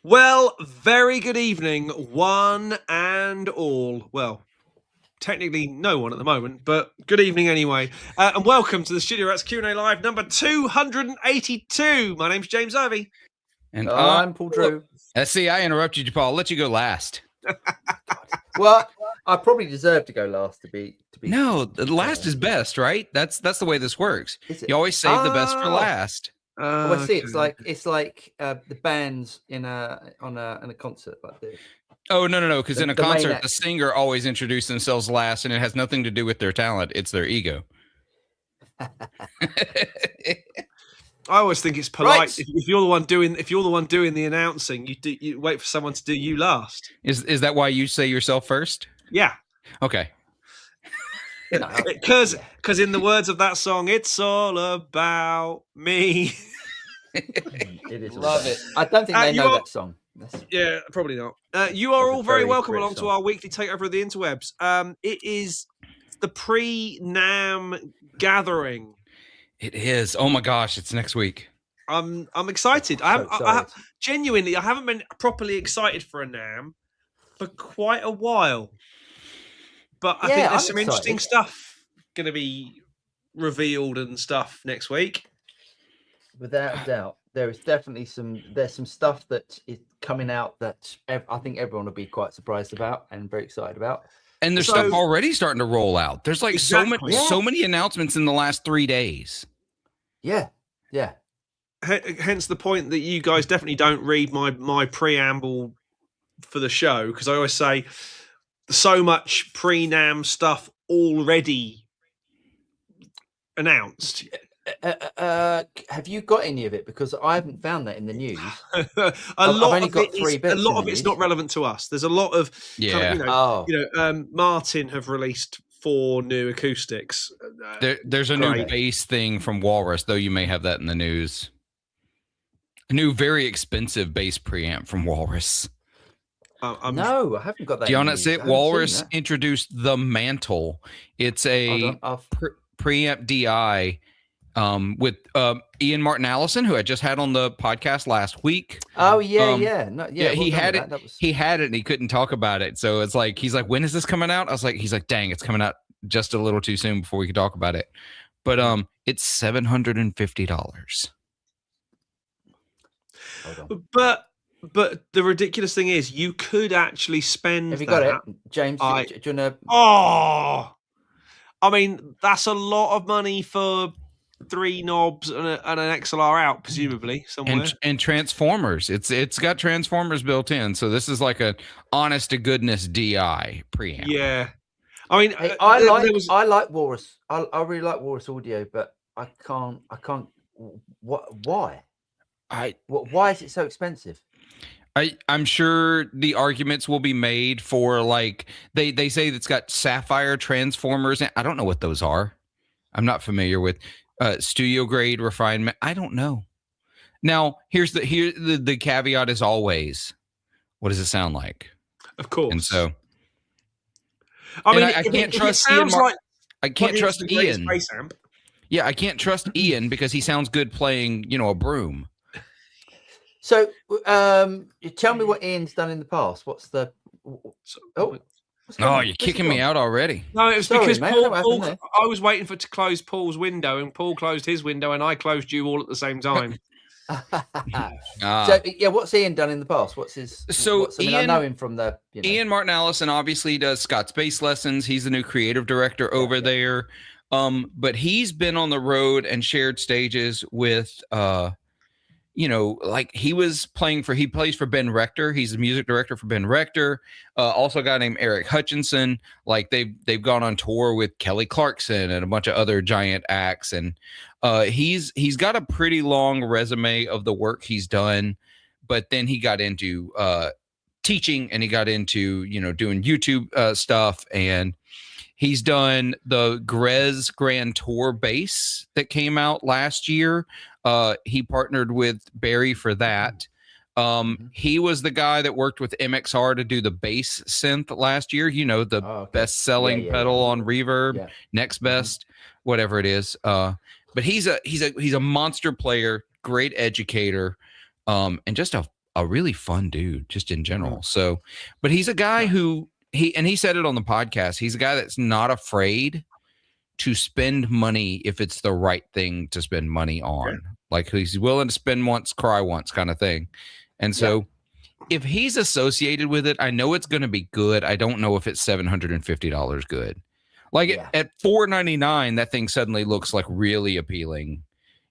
Well, very good evening, one and all. Well, technically no one at the moment, but good evening anyway. And welcome to the Studio Rats Q&A Live number 282. My name's James Ivey. And I'm Paul Drew. See, I interrupted you, Paul. I'll let you go last. Well, I probably deserve to go last to be. No, the last is best, right? That's the way this works. You always save the best for last. I see. It's like the bands on a concert like this. Oh no! Because in a concert, the singer always introduces themselves last, and it has nothing to do with their talent. It's their ego. I always think it's polite Right. if you're the one doing the announcing, you wait for someone to do you last. Is that why you say yourself first? Yeah. Okay. Because in the words of that song, it's all about me. It is. Love it. I don't think they know that song. Yeah, probably not. You are all very welcome along song. to our weekly takeover of the interwebs. It is the pre-NAMM gathering. It is. Oh my gosh, it's next week. I'm excited. Genuinely, I haven't been properly excited for a NAMM for quite a while. But I think there's some interesting stuff going to be revealed and stuff next week. Without a doubt, there's some stuff that is coming out that I think everyone will be quite surprised about and very excited about. And there's stuff already starting to roll out. There's like so many announcements in the last 3 days. Yeah. Hence the point that you guys definitely don't read my preamble for the show, because I always say so much pre-NAMM stuff already announced. Have you got any of it? Because I haven't found that in the news. A lot of it's not relevant to us. There's a lot of Martin have released 4 new acoustics. There's a new bass thing from Walrus, though you may have that in the news. A new very expensive bass preamp from Walrus. No, I haven't got that. Do you not see it? Walrus introduced the Mantle. It's a preamp DI with Ian Martin Allison, who I just had on the podcast last week. Oh yeah, he had it. He had it, and he couldn't talk about it. So it's like he's like, "When is this coming out?" He's like, "Dang, it's coming out just a little too soon before we can talk about it." But it's $750. But the ridiculous thing is, you could actually spend. Have you got it, James? Do you wanna... I mean, that's a lot of money for 3 knobs and an XLR out, presumably somewhere. And transformers. It's got transformers built in, so this is like a honest to goodness DI preamp. Yeah, I mean, I like Walrus. I really like Walrus audio, but I can't. Why? Why is it so expensive? I'm sure the arguments will be made for, like, they say it's got sapphire transformers. I don't know what those are. I'm not familiar with studio grade refinement. I don't know. Now, here's the caveat as always. What does it sound like? Of course. And so, I can't trust Ian. I can't trust Ian. Yeah, I can't trust Ian because he sounds good playing, a broom. So, tell me what Ian's done in the past. What's the? You're kicking me out already. No, it was because Paul, I was waiting to close Paul's window, and Paul closed his window, and I closed you all at the same time. So, what's Ian done in the past? What's his? Ian, I know him from the. Ian Martin Allison obviously does Scott's Bass Lessons. He's the new creative director over there. But he's been on the road and shared stages with like he plays for Ben Rector. He's the music director for Ben Rector. Also a guy named Eric Hutchinson. Like they've gone on tour with Kelly Clarkson and a bunch of other giant acts. And he's got a pretty long resume of the work he's done. But then he got into teaching, and he got into, doing YouTube stuff. And he's done the Grez Grand Tour bass that came out last year. He partnered with Barry for that. He was the guy that worked with MXR to do the bass synth last year. The best-selling pedal on Reverb, Next Best, whatever it is. But he's a monster player, great educator, and just a a really fun dude just in general. So, but he's a guy who he said it on the podcast. He's a guy that's not afraid to spend money if it's the right thing to spend money on. Yeah. Like he's willing to spend once, cry once kind of thing. And so if he's associated with it, I know it's going to be good. I don't know if it's $750 good. Like at $499, that thing suddenly looks like really appealing.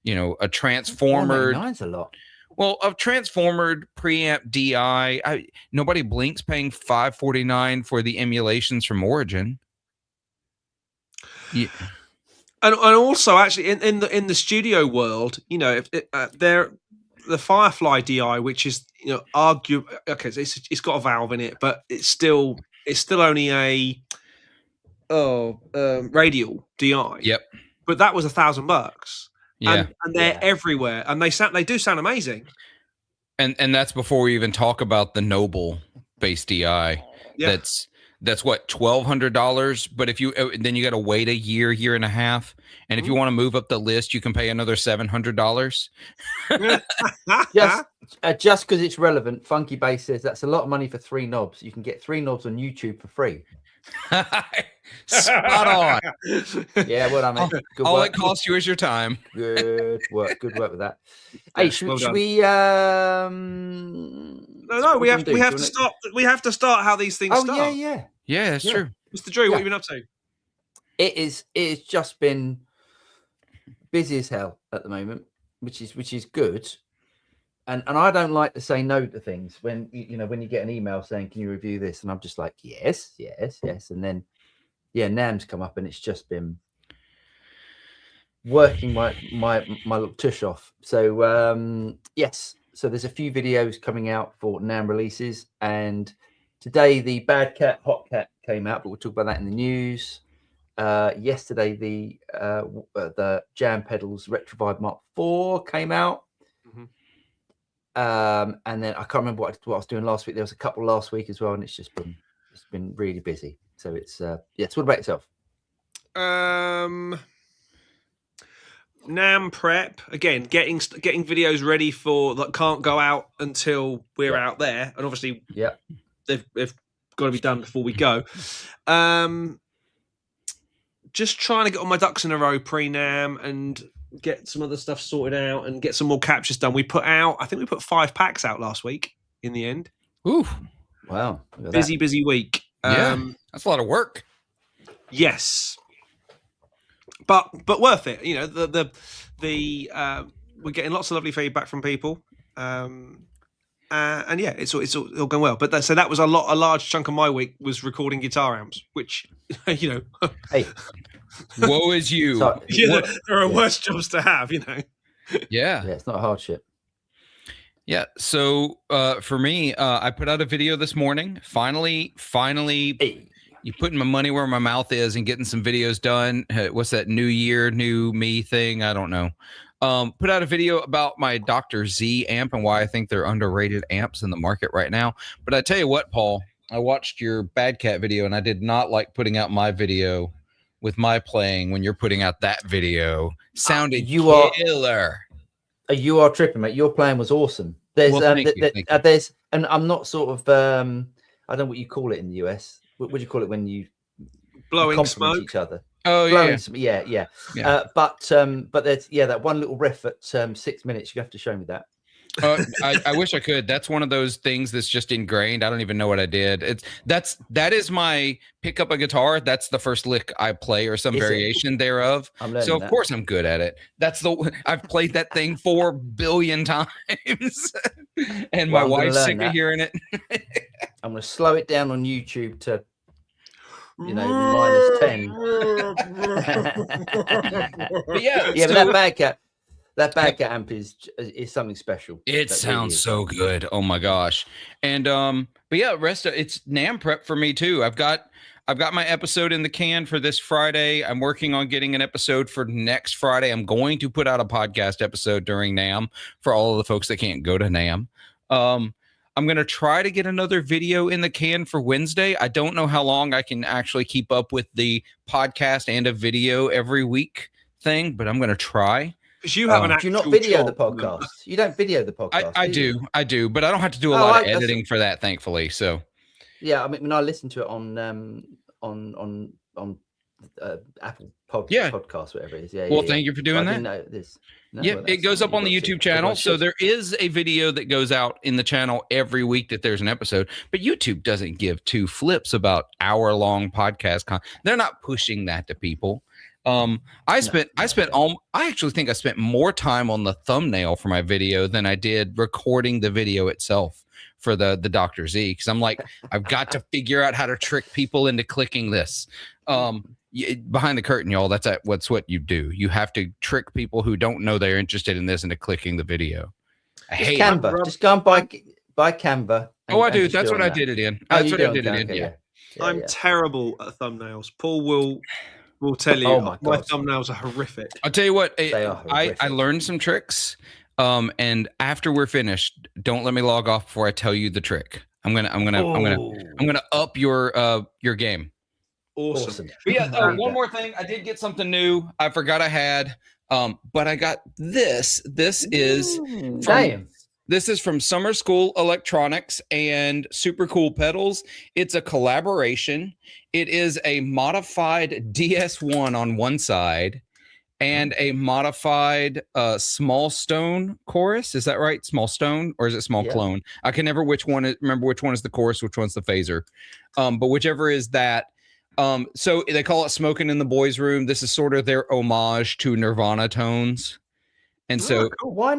You know, a transformer. $499's a lot. Well, a transformer preamp DI. Nobody blinks paying $549 for the emulations from Origin. Yeah. And also, actually, in the studio world, you know, if the Firefly DI, which is, you know, okay, it's got a valve in it, but it's still only a radial DI. Yep. But that was $1,000. Yeah. And they're everywhere, and they do sound amazing. And that's before we even talk about the Noble base DI. Yeah. That's what, $1,200. But if then you got to wait a year and a half, and if you want to move up the list, you can pay another $700. Just because it's relevant, Funky Bass says that's a lot of money for 3 knobs. You can get 3 knobs on YouTube for free. Spot on. Yeah, well done, mate. Good all work. it costs you is your time. Good work with that. Hey, should we no, we have to start. We have to start how these things start. Yeah, that's true. Mr. Drew, what have you been up to? It's just been busy as hell at the moment, which is good. And I don't like to say no to things when you get an email saying, can you review this? And I'm just like, yes. And then, NAMM's come up, and it's just been working my little tush off. So, yes. So there's a few videos coming out for NAMM releases. And today the Bad Cat, Hot Cat came out, but we'll talk about that in the news. Yesterday, the Jam Pedals Retrovibe Mark IV came out. And then I can't remember what I was doing last week. There was a couple last week as well, and it's been really busy. So it's So what about yourself? NAMM prep again, getting videos ready for that can't go out until we're out there, and obviously, they've got to be done before we go. Just trying to get all my ducks in a row pre-NAMM and get some other stuff sorted out and get some more captures done. I think we put 5 packs out last week in the end. Ooh, wow! Busy week. That's a lot of work. Yes. But worth it, you know. The we're getting lots of lovely feedback from people, and it's all going well. But that was a large chunk of my week was recording guitar amps, which you know. Hey, woe is you. So, there are worse jobs to have, you know. Yeah, it's not a hardship. Yeah. So for me, I put out a video this morning. Finally. Hey. You putting my money where my mouth is and getting some videos done. What's that new year, new me thing? I don't know. Put out a video about my Dr. Z amp and why I think they're underrated amps in the market right now. But I tell you what, Paul, I watched your Bad Cat video, and I did not like putting out my video with my playing when you're putting out that video. Sounded killer. You are tripping, mate. Your playing was awesome. There's and I'm not sort of I don't know what you call it in the US. What do you call it when you blowing smoke each other? Oh, yeah. But there's that one little riff at 6 minutes. You have to show me that. I wish I could. That's one of those things that's just ingrained. I don't even know what I did. That is my pick up a guitar. That's the first lick I play or some variation thereof. So of course I'm good at it. I've played that thing 4 billion times, and my wife's sick of hearing it. I'm going to slow it down on YouTube to, -10. But that Bad Cat amp is something special. It sounds so good. Oh my gosh. And but yeah, it's NAMM prep for me too. I've got my episode in the can for this Friday. I'm working on getting an episode for next Friday. I'm going to put out a podcast episode during NAMM for all of the folks that can't go to NAMM. I'm going to try to get another video in the can for Wednesday. I don't know how long I can actually keep up with the podcast and a video every week thing, but I'm going to try. Because you have an do you actual not video job, the podcast? You don't video the podcast. I do, but I don't have to do a lot of editing for that, thankfully. So yeah, I mean, when I listen to it on Apple podcast, whatever it is. Yeah. Well, thank you for doing that. I didn't know this. No, it goes up on the YouTube channel. So there is a video that goes out in the channel every week that there's an episode, but YouTube doesn't give two flips about hour-long podcast. They're not pushing that to people. I actually think I spent more time on the thumbnail for my video than I did recording the video itself for the Dr. Z, because I'm like, I've got to figure out how to trick people into clicking this. Behind the curtain, y'all, that's what you do. You have to trick people who don't know they're interested in this into clicking the video. I hate Canva. Just go and buy Canva. I do. That's what I did it in. That's what I did it in. Yeah. I'm terrible at thumbnails. Paul will tell you. My thumbnails are horrific. I'll tell you what. I learned some tricks. And after we're finished, don't let me log off before I tell you the trick. I'm gonna up your game. Awesome. But yeah, one more thing. I did get something new. I forgot I had, but I got this. This is from Summer School Electronics and Super Cool Pedals. It's a collaboration. It is a modified DS1 on one side and a modified Small Stone chorus. Is that right? Small Stone, or is it Small Clone? I can never remember which one is the chorus, which one's the phaser. But whichever is that. So they call it Smoking in the Boys' Room. This is sort of their homage to Nirvana tones. And so why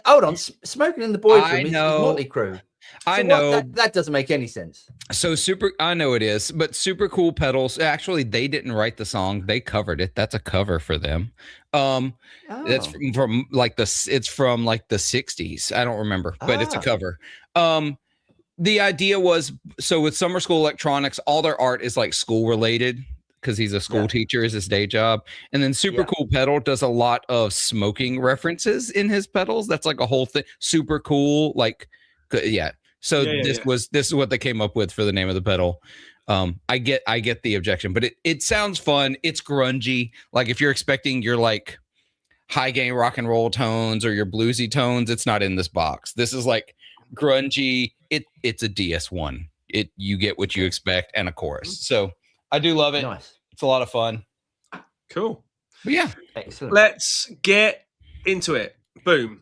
hold on, Smoking in the Boys' Room is Motley Crue. I know that doesn't make any sense. So I know it is, but Super Cool Pedals. Actually, they didn't write the song; they covered it. That's a cover for them. That's from like the 60s. I don't remember, but it's a cover. The idea was, so with Summer School Electronics, all their art is like school related because he's a school teacher, is his day job. And then Super Cool Pedal does a lot of smoking references in his pedals. That's like a whole thing. Super cool, like, yeah. So this is what they came up with for the name of the pedal. I get the objection, but it sounds fun. It's grungy. Like if you're expecting your like high gain rock and roll tones or your bluesy tones, it's not in this box. This is like grungy. It's a DS1. You get what you expect and a chorus. So I do love it. Nice. It's a lot of fun. Cool. But yeah. Excellent. Let's get into it. Boom.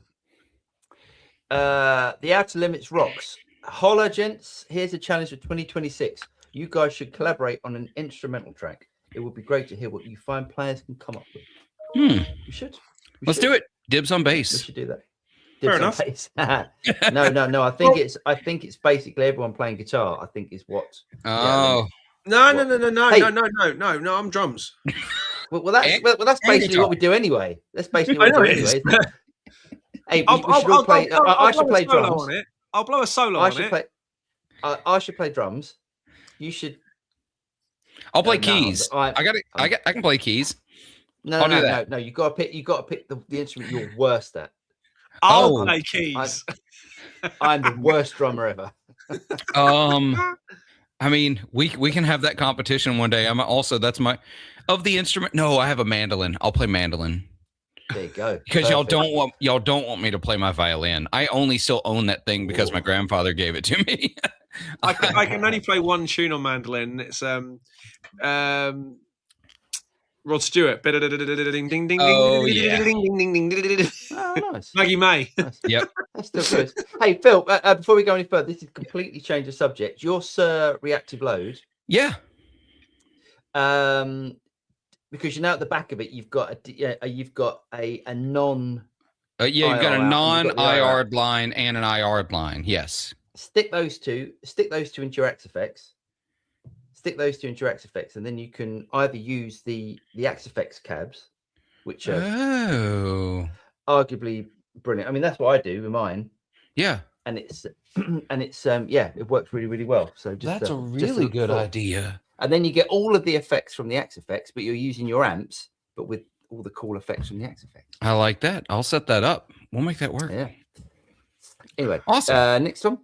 The Outer Limits rocks. Holla, gents. Here's a challenge for 2026. You guys should collaborate on an instrumental track. It would be great to hear what you find players can come up with. We should. Let's do it. Dibs on bass. We should do that. Fair enough. No. I think it's basically everyone playing guitar. I think is what. No. I'm drums. Well, that's basically what we do anyway. That's basically what we do anyway. Isn't it? Hey, we should all play. I should play drums. I'll blow a solo on it. I should play drums. You should. I'll play keys. I can play keys. No. You got to pick the instrument you're worst at. I'll play keys. I'm the worst drummer ever. I mean, we can have that competition one day. That's my of the instrument. No, I have a mandolin. I'll play mandolin. There you go. Because y'all don't want me to play my violin. I only still own that thing because my grandfather gave it to me. I can only play one tune on mandolin. It's Rod Stewart. Oh, nice. Maggie May. Nice. Yep. That's still good. Hey, Phil, before we go any further, this is completely change the subject. Your reactive load. Yeah. Because at the back of it, you've got a non. You've got a non-IR line and an IR line. Yes. Stick those two into your X-Effects. And then you can either use the X-Effects cabs, which are arguably brilliant. I mean, that's what I do with mine. Yeah. And it works really, really well. So that's a really good idea. And then you get all of the effects from the X-Effects, but you're using your amps, but with all the cool effects from the X-Effects. I like that. I'll set that up. We'll make that work. Yeah. Anyway, awesome. Next one.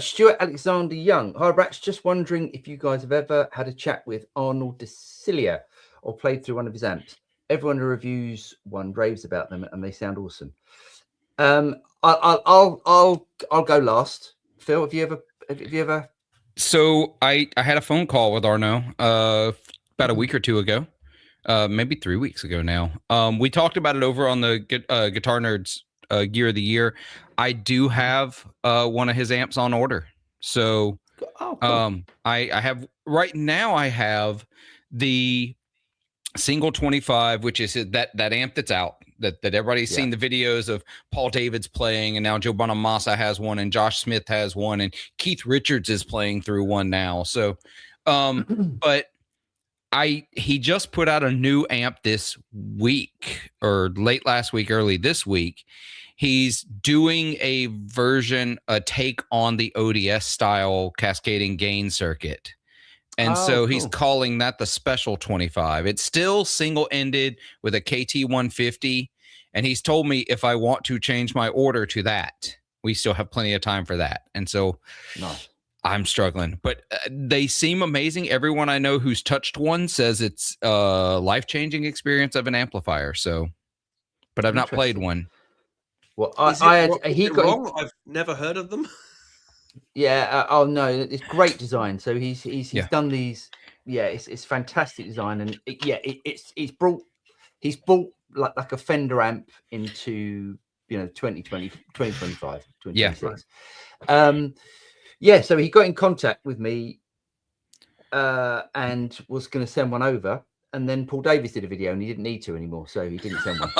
Stuart Alexander Young. Hi, Brats. Just wondering if you guys have ever had a chat with Arno Dilia or played through one of his amps. everyone who reviews one raves about them, and they sound awesome. I'll go last. Phil, have you ever? So I had a phone call with Arno about a week or two ago, maybe 3 weeks ago now. We talked about it over on the Guitar Nerds Gear of the Year. I do have one of his amps on order. So cool. I have right now. I have the single 25, which is that amp that's out that everybody's seen the videos of Paul David's playing, and now Joe Bonamassa has one, and Josh Smith has one, and Keith Richards is playing through one now. So, but he just put out a new amp this week, or late last week, early this week. He's doing a take on the ODS style cascading gain circuit. And so he's calling that the Special 25. It's still single-ended with a KT 150. And he's told me if I want to change my order to that, we still have plenty of time for that. And so I'm struggling. But they seem amazing. Everyone I know who's touched one says it's a life-changing experience of an amplifier. So, but I've not played one. Well, wrong? I've never heard of them. Yeah. Oh no, it's great design. So he's done these. Yeah, it's fantastic design, and he's brought like a Fender amp into 2020, 2025, 2026. So he got in contact with me and was going to send one over, and then Paul Davis did a video, and he didn't need to anymore, so he didn't send one.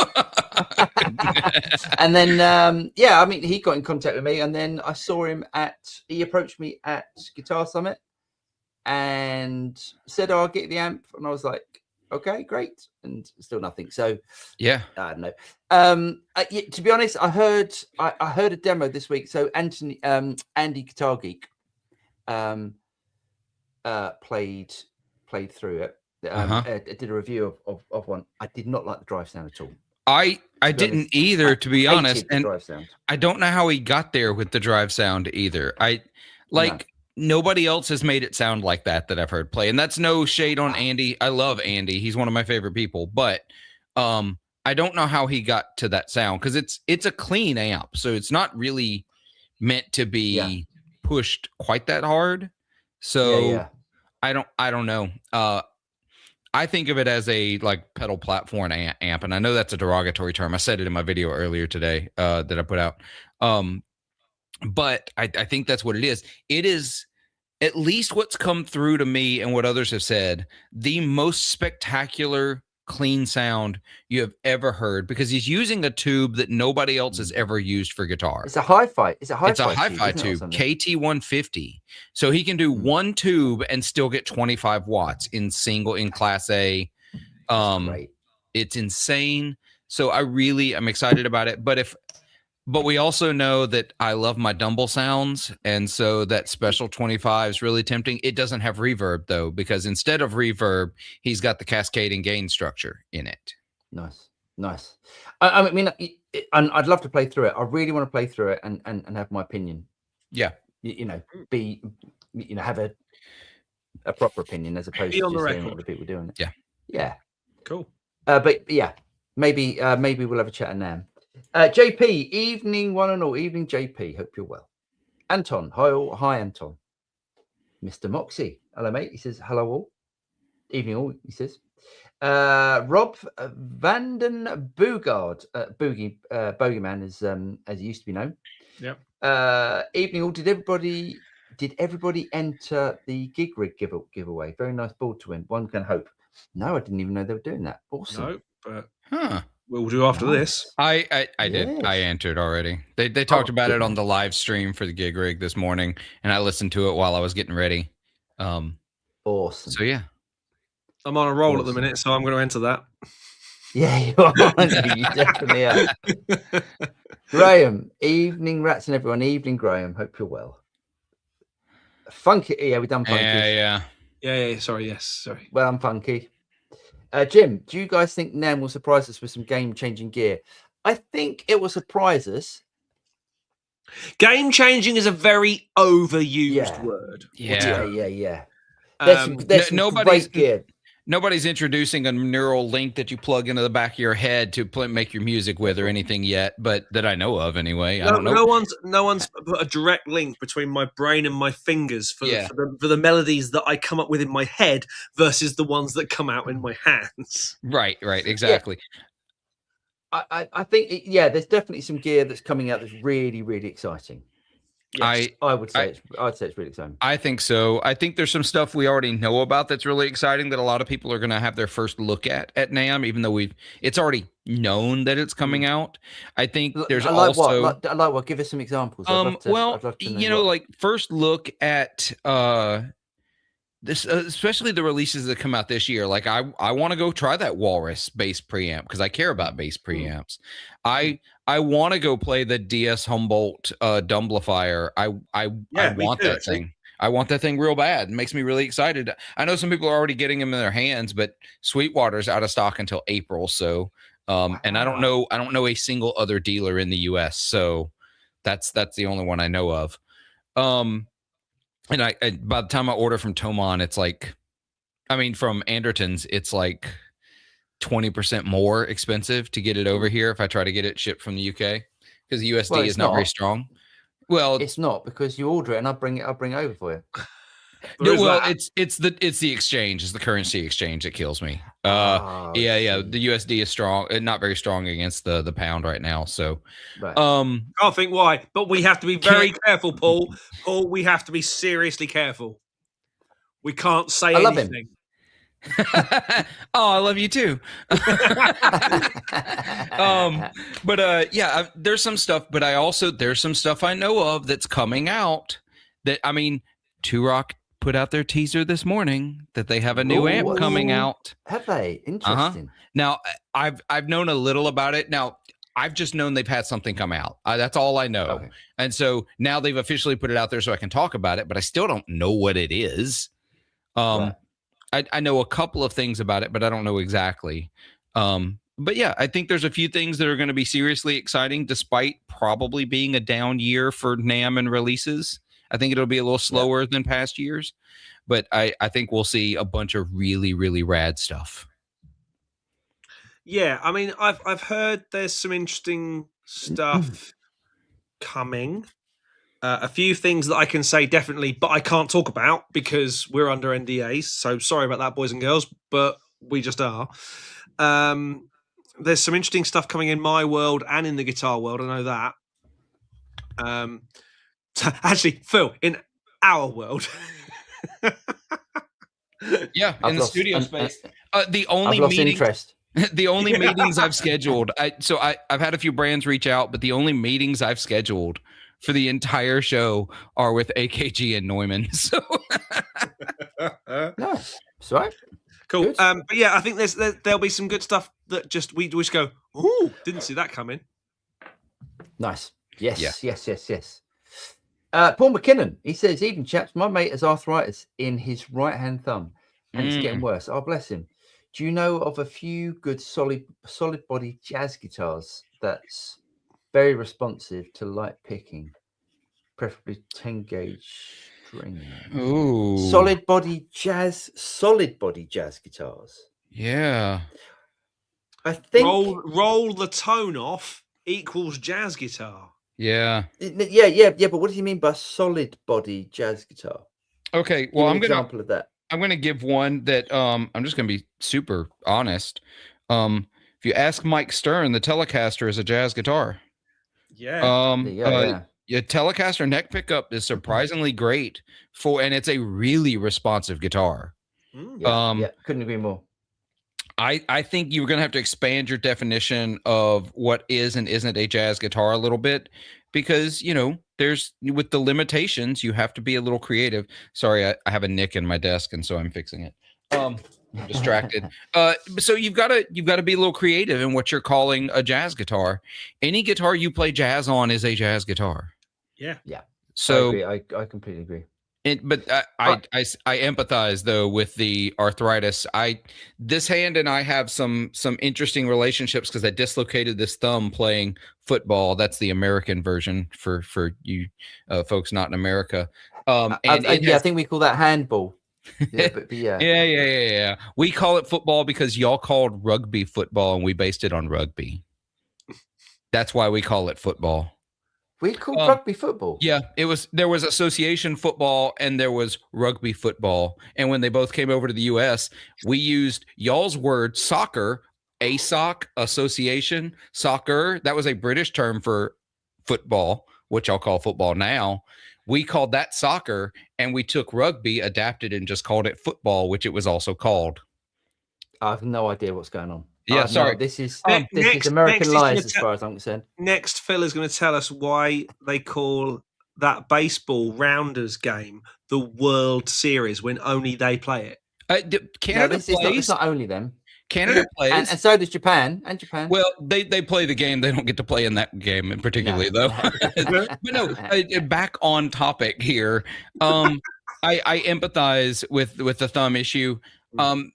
And then he got in contact with me, and then I saw him he approached me at Guitar Summit and said, I'll get you the amp, and I was like, okay, great, and still nothing. So I don't know. To be honest, I heard a demo this week. So Andy Guitar Geek played through it. I did a review of one. I did not like the drive sound at all. I didn't either, to be honest, and I don't know how he got there with the drive sound either. Nobody else has made it sound like that I've heard play, and that's no shade on Andy. I love Andy; he's one of my favorite people. But I don't know how he got to that sound, because it's a clean amp, so it's not really meant to be pushed quite that hard. So I don't know. I think of it as a pedal platform amp, and I know that's a derogatory term. I said it in my video earlier today that I put out. But I think that's what it is. It is, at least what's come through to me and what others have said, the most spectacular clean sound you have ever heard, because he's using a tube that nobody else has ever used for guitar. It's a hi-fi. It's a hi-fi tube, KT 150. So he can do one tube and still get 25 watts in Class A. It's insane. So I'm excited about it. But we also know that I love my Dumble sounds, and so that Special 25 is really tempting. It doesn't have reverb, though, because instead of reverb, he's got the cascading gain structure in it. Nice. I mean, I'd love to play through it. I really want to play through it and have my opinion. Yeah. Have a proper opinion as opposed to just saying what other people are doing. Yeah. Cool. But yeah, maybe we'll have a chat at NAMM. JP, evening one and all. Evening, JP. Hope you're well. Anton, hi Anton. Mr. Moxie, hello mate. He says hello all. Evening all. He says. Rob Vanden Boogard, Bogeyman, as he used to be known. Yep. Evening all. Did everybody enter the gig rig giveaway? Very nice board to win. One can hope. No, I didn't even know they were doing that. Awesome. No, but we'll do after this. I did. I entered already. They talked about it on the live stream for the gig rig this morning, and I listened to it while I was getting ready. Awesome. So yeah, I'm on a roll at the minute, so I'm going to enter that. Yeah, you are. You definitely are. Graham, evening rats and everyone. Evening, Graham. Hope you're well. Funky. Yeah, we've done funky. Yeah. Sorry. Well, I'm funky. Jim, do you guys think NAMM will surprise us with some game-changing gear? I think it will surprise us. Game-changing is a very overused word. Yeah. There's some great gear. nobody's introducing a neural link that you plug into the back of your head to make your music with or anything yet, but that I know of anyway. I don't know. No one's put a direct link between my brain and my fingers for the melodies that I come up with in my head versus the ones that come out in my hands. Right, exactly. Yeah. I think there's definitely some gear that's coming out that's really, really exciting. Yes, I'd say it's really exciting. I think so. I think there's some stuff we already know about that's really exciting that a lot of people are going to have their first look at NAMM, even though it's already known that it's coming out. I think there's what? Give us some examples. I'd love to know like first look at this, especially the releases that come out this year. Like I want to go try that Walrus bass preamp because I care about bass preamps. I want to go play the DS Humboldt Dumblifier. I want that thing. I want that thing real bad. It makes me really excited. I know some people are already getting them in their hands, but Sweetwater's out of stock until April. So, and I don't know a single other dealer in the US. So that's the only one I know of. And I by the time I order from Tomon, it's like, from Anderton's, it's like 20% more expensive to get it over here if I try to get it shipped from the UK because the USD is not very strong. Well, it's not because you order it and I'll bring it over for you. It's the exchange, it's the currency exchange that kills me. The USD is strong, not very strong against the pound right now. So, can't think why, but we have to be very careful, Paul. Paul, we have to be seriously careful. We can't say anything. Love him. Oh, I love you too. There's some stuff, but there's some stuff I know of that's coming out that Turok put out their teaser this morning that they have a new amp coming out. Have they? Interesting. Now I've known a little about it. Now I've just known they've had something come out. That's all I know. Okay. And so now they've officially put it out there so I can talk about it, but I still don't know what it is. I know a couple of things about it, but I don't know exactly. But yeah, I think there's a few things that are going to be seriously exciting, despite probably being a down year for NAMM and releases. I think it'll be a little slower than past years, but I think we'll see a bunch of really, really rad stuff. Yeah, I've heard there's some interesting stuff coming. A few things that I can say definitely, but I can't talk about because we're under NDAs. So sorry about that, boys and girls, but we just are. There's some interesting stuff coming in my world and in the guitar world. I know that. Actually, Phil, in our world. Yeah, in the studio space. The only interest. The only meetings I've scheduled. I've had a few brands reach out, but the only meetings I've scheduled for the entire show are with AKG and Neumann. So nice. Right. Cool. But yeah, I think there'll be some good stuff that we just go, ooh, didn't see that coming. Nice. Yes. Paul McKinnon, he says, "Even chaps, my mate has arthritis in his right hand thumb and it's getting worse. Oh, bless him. Do you know of a few good solid body jazz guitars that's very responsive to light picking, preferably 10 gauge string?" Ooh. Solid body jazz guitars. Yeah. I think roll the tone off equals jazz guitar. Yeah. Yeah. But what do you mean by solid body jazz guitar? Okay. Well, example of that. I'm going to give one that I'm just going to be super honest. If you ask Mike Stern, the Telecaster is a jazz guitar. Yeah. Your Telecaster neck pickup is surprisingly great and it's a really responsive guitar. Couldn't agree more. I think you're going to have to expand your definition of what is and isn't a jazz guitar a little bit because, there's with the limitations, you have to be a little creative. Sorry, I have a nick in my desk and so I'm fixing it. I'm distracted. So you've got to be a little creative in what you're calling a jazz guitar. Any guitar you play jazz on is a jazz guitar. Yeah. So I completely agree. But I empathize though with the arthritis. This hand and I have some interesting relationships because I dislocated this thumb playing football. That's the American version for you folks not in America. I think we call that handball. Yeah. We call it football because y'all called rugby football, and we based it on rugby. That's why we call it football. We called rugby football. Yeah, there was association football and there was rugby football. And when they both came over to the US, we used y'all's word soccer, ASOC, association, soccer. That was a British term for football, which I'll call football now. We called that soccer, and we took rugby, adapted, and just called it football, which it was also called. I have no idea what's going on. Yeah, sorry. This is American lies as far as I'm concerned. Next, Phil is going to tell us why they call that baseball Rounders game the World Series when only they play it. Canada plays. It's not only them. Canada plays, and so does Japan. And Japan. Well, they play the game. They don't get to play in that game, particularly though. But no, back on topic here. I empathize with the thumb issue.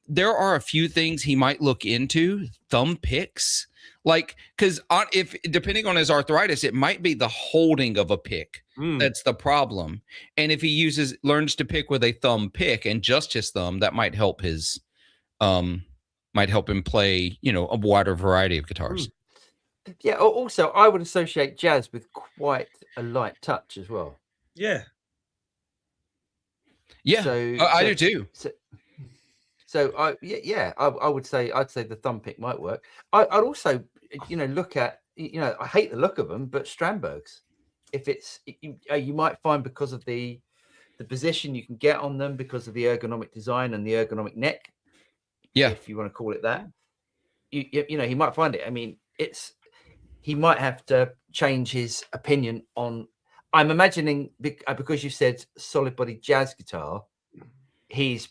There are a few things he might look into. Thumb picks, like, because if depending on his arthritis, it might be the holding of a pick that's the problem. And if he learns to pick with a thumb pick and just his thumb, that might help him play, a wider variety of guitars. Yeah. Also, I would associate jazz with quite a light touch as well. Yeah. Yeah. I do too. So I would say the thumb pick might work. I'd also, look at, I hate the look of them, but Strandbergs, if it's, you might find because of the position you can get on them, because of the ergonomic design and the ergonomic neck. Yeah. If you want to call it that, he might find it. I mean, he might have to change his opinion on, I'm imagining because you said solid body jazz guitar, he's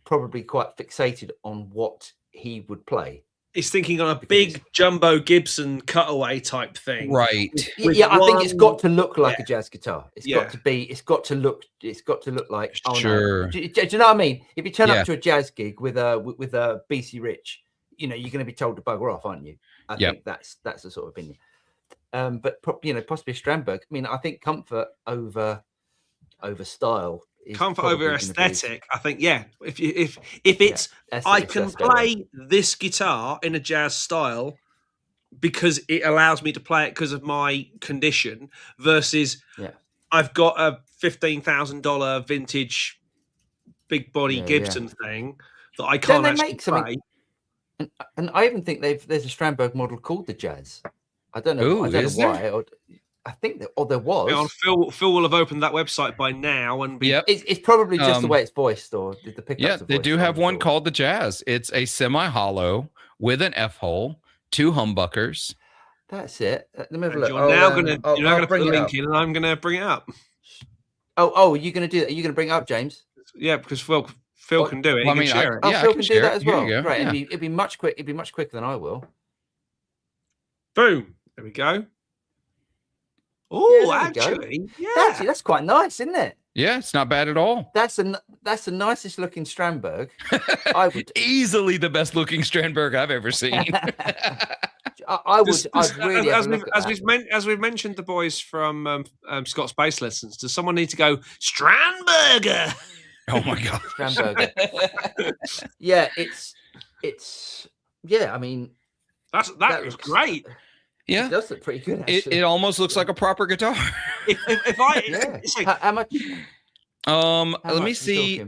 probably quite fixated on what he would play. He's thinking on a big jumbo Gibson cutaway type thing, right? I think it's got to look like a jazz guitar. It's got to look like. Oh, sure. No. Do you know what I mean? If you turn up to a jazz gig with a BC Rich, you're going to be told to bugger off, aren't you? I think that's the sort of opinion. But possibly a Strandberg. I mean, I think comfort over style. Comfort over aesthetic. I think, if it's I can play this guitar in a jazz style because it allows me to play it because of my condition versus I've got a $15,000 vintage big body Gibson thing that I can't actually play. And I even think there's a Strandberg model called the Jazz. I don't know. I don't know why. I think there was. Phil will have opened that website by now, and it's probably just the way it's voiced or the pickups. Yeah, they do have one called the Jazz. It's a semi-hollow with an F hole, 2 humbuckers. That's it. Let me have a look. You're now going to put the link in, and I'm going to bring it up. Oh, you're going to do that? Are you going to bring it up, James? Yeah, because Phil can do it. Well, Phil can do that as well. Right, yeah. it'd be much quicker than I will. Boom! There we go. Oh, actually, that's quite nice, isn't it? Yeah, it's not bad at all. That's the nicest looking Strandberg. I would easily the best looking Strandberg I've ever seen. As we've mentioned the boys from Scott's Bass Lessons. Does someone need to go Strandberger? Oh my god, Strandberger. Yeah, it's. Yeah, I mean, that looks great. Yeah, it does look pretty good. Actually. It almost looks like a proper guitar. How much? Let me see.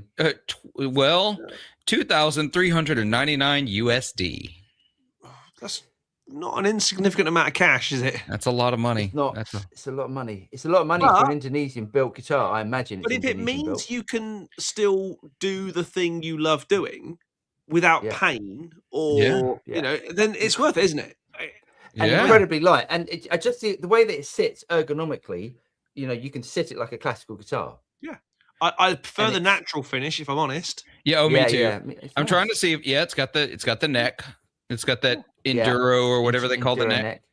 2,399 USD. That's not an insignificant amount of cash, is it? That's a lot of money. It's not. It's a lot of money. It's a lot of money for an Indonesian built guitar, I imagine. But if it means you can still do the thing you love doing without pain, or then it's worth it, isn't it? And incredibly light, and I just see the way that it sits ergonomically. You can sit it like a classical guitar. Yeah, I prefer the natural finish, if I'm honest. Yeah, me too. Yeah. I'm trying to see if it's got the neck, it's got that enduro or whatever they call the neck.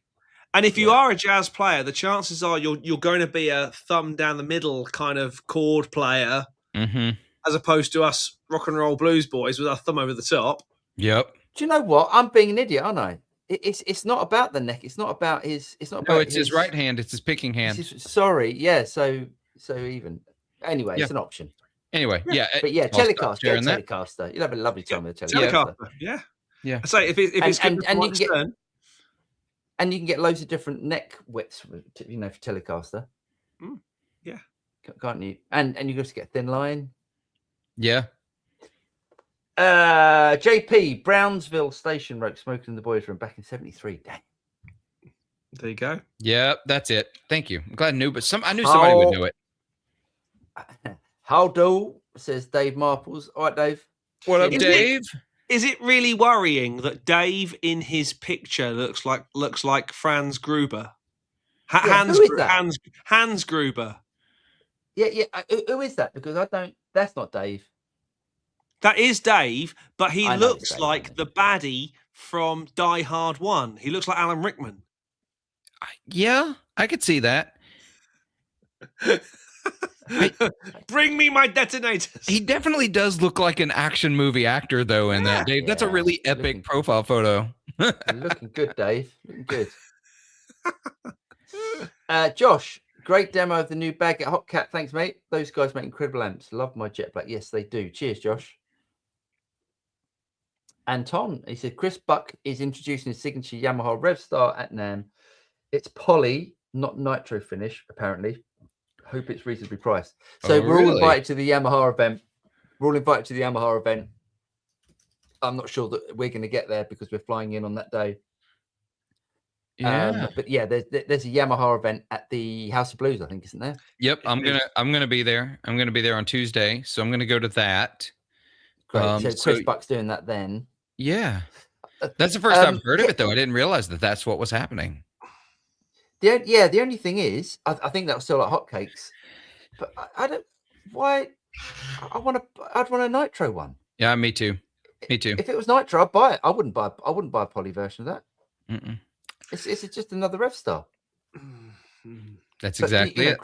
And if you are a jazz player, the chances are you're going to be a thumb down the middle kind of chord player, as opposed to us rock and roll blues boys with our thumb over the top. Yep. Do you know what? I'm being an idiot, aren't I? It's not about the neck. It's not about his. It's not about. No, it's his right hand. It's his picking hand. Sorry, yeah. So even. Anyway, it's an option. Anyway, yeah. But yeah, Telecast, get a Telecaster. You'll have a lovely time with a Telecaster. Yeah. I say if it's good and you can get and you can get loads of different neck widths, for Telecaster. Yeah, can't you? And you just get a thin line. Yeah. JP Brownsville Station wrote "Smoking in the Boys' Room" back in '73. Dang. There you go. Yeah, that's it. Thank you. I'm glad I knew, but I knew somebody would know it. How do, says Dave Marples. All right, Dave. What up, Dave? Is it really worrying that Dave in his picture looks like Franz Gruber? Hans Gruber. Yeah. Who is that? Because I don't. That's not Dave. That is Dave, but he looks like the baddie from Die Hard 1. He looks like Alan Rickman. Yeah, I could see that. Bring me my detonators. He definitely does look like an action movie actor, though, in that, Dave. That's a really epic profile photo. Looking good, Dave. Looking good. Josh, great demo of the new bag at Hot Cat. Thanks, mate. Those guys make incredible amps. Love my Jet Black. Yes, they do. Cheers, Josh. Anton, he said Chris Buck is introducing his signature Yamaha Revstar at NAMM. It's poly, not nitro finish, apparently. Hope it's reasonably priced. So we're all invited to the Yamaha event. I'm not sure that we're going to get there because we're flying in on that day. Yeah, but yeah, there's a Yamaha event at the House of Blues, I think, isn't there? Yep, I'm gonna be there. I'm gonna be there on Tuesday, so I'm gonna go to that. Great. So Chris Buck's doing that then. Yeah, that's the first I've heard of it, though. I didn't realize that that's what was happening. The only thing is, I think that was still like hotcakes, but I don't. Why? I'd want a nitro one. Yeah, me too. Me too. If it was nitro, I'd buy it. I wouldn't buy a poly version of that. Mm-mm. It's just another Revstar. That's exactly it.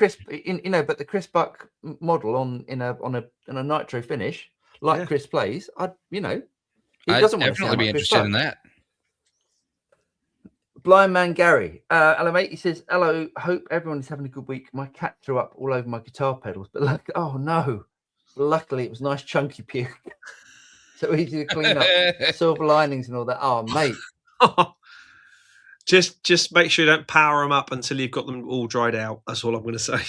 But the Chris Buck model on a nitro finish, like Chris plays, I'd definitely be interested in that. Blind Man Gary, hello mate. He says, hello. Hope everyone is having a good week. My cat threw up all over my guitar pedals, but oh no! Luckily, it was nice chunky puke, so easy to clean up. Silver linings and all that. Oh mate. Just make sure you don't power them up until you've got them all dried out. That's all I'm going to say.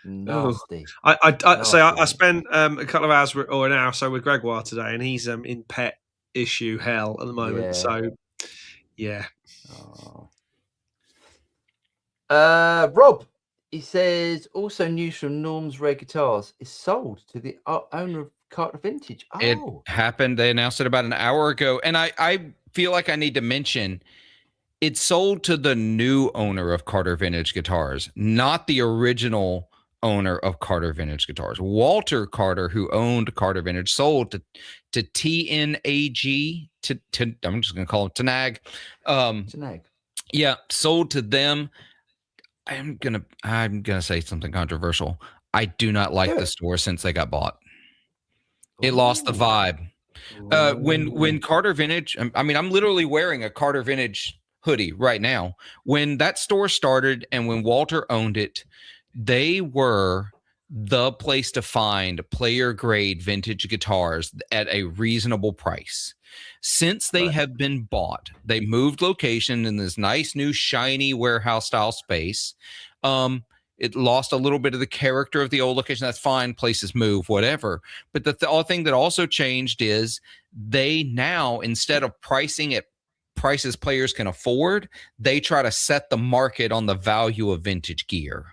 Nasty. I spent a couple of hours or an hour or so with Gregoire today, and he's in pet issue hell at the moment. Yeah. So yeah. Rob, he says also news from Norm's Rare Guitars is sold to the owner of Carter Vintage. Oh. It happened. They announced it about an hour ago, and I feel like I need to mention it's sold to the new owner of Carter Vintage Guitars, not the original owner of Carter Vintage Guitars. Walter Carter, who owned Carter Vintage, sold to TNAG. I'm just going to call him Tanag. Tanag. Yeah, sold to them. I'm gonna say something controversial. I do not like the store since they got bought. It lost the vibe. When Carter Vintage, I mean, I'm literally wearing a Carter Vintage hoodie right now. When that store started and when Walter owned it, they were the place to find player grade vintage guitars at a reasonable price. Since they have been bought, they moved location in this nice new shiny warehouse style space. It lost a little bit of the character of the old location. That's fine. Places move, whatever. But the other thing that also changed is they now, instead of pricing at prices players can afford, they try to set the market on the value of vintage gear.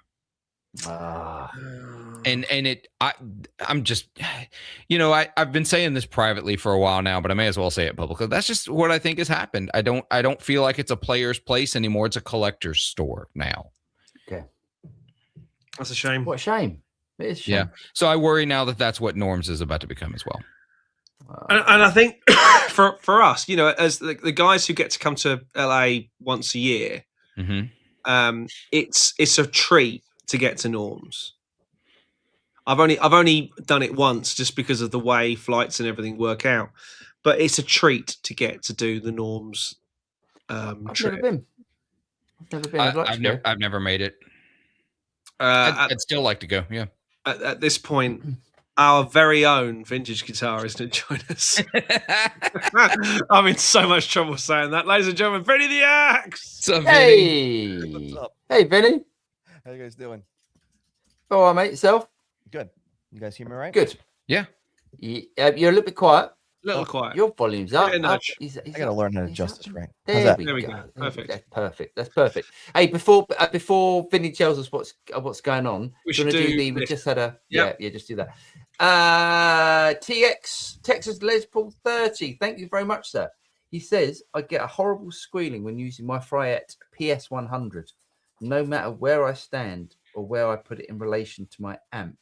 I'm just, I've been saying this privately for a while now, but I may as well say it publicly. That's just what I think has happened. I don't feel like it's a player's place anymore. It's a collector's store now. Okay. That's a shame. What a shame. It is a shame. Yeah. So I worry now that that's what Norms is about to become as well. And I think for us, as the guys who get to come to LA once a year, it's a treat to get to Norms. I've only done it once just because of the way flights and everything work out, but it's a treat to get to do the Norms trip. I've never been. I've never made it. I'd still like to go. Yeah. At this point, our very own vintage guitarist to join us. I'm in so much trouble saying that. Ladies and gentlemen, Vinny the Axe. What's up, Hey. What's up? Hey, Vinny. How you guys doing? All right, mate. Yourself? Good. You guys hear me right? Good. Yeah. You're a little bit quiet. Little quiet. Your volume's up. Yeah, nudge. He's I gotta learn how to adjust this right. How's There that? we we go. go. Perfect. That's perfect. That's perfect. Hey, before Vinny tells us what's going on, We do you should wanna do we this. just had a Yep. yeah, just do that. TX Texas Les Paul 30. Thank you very much, sir. He says I get a horrible squealing when using my Fryette PS100, no matter where I stand or where I put it in relation to my amp.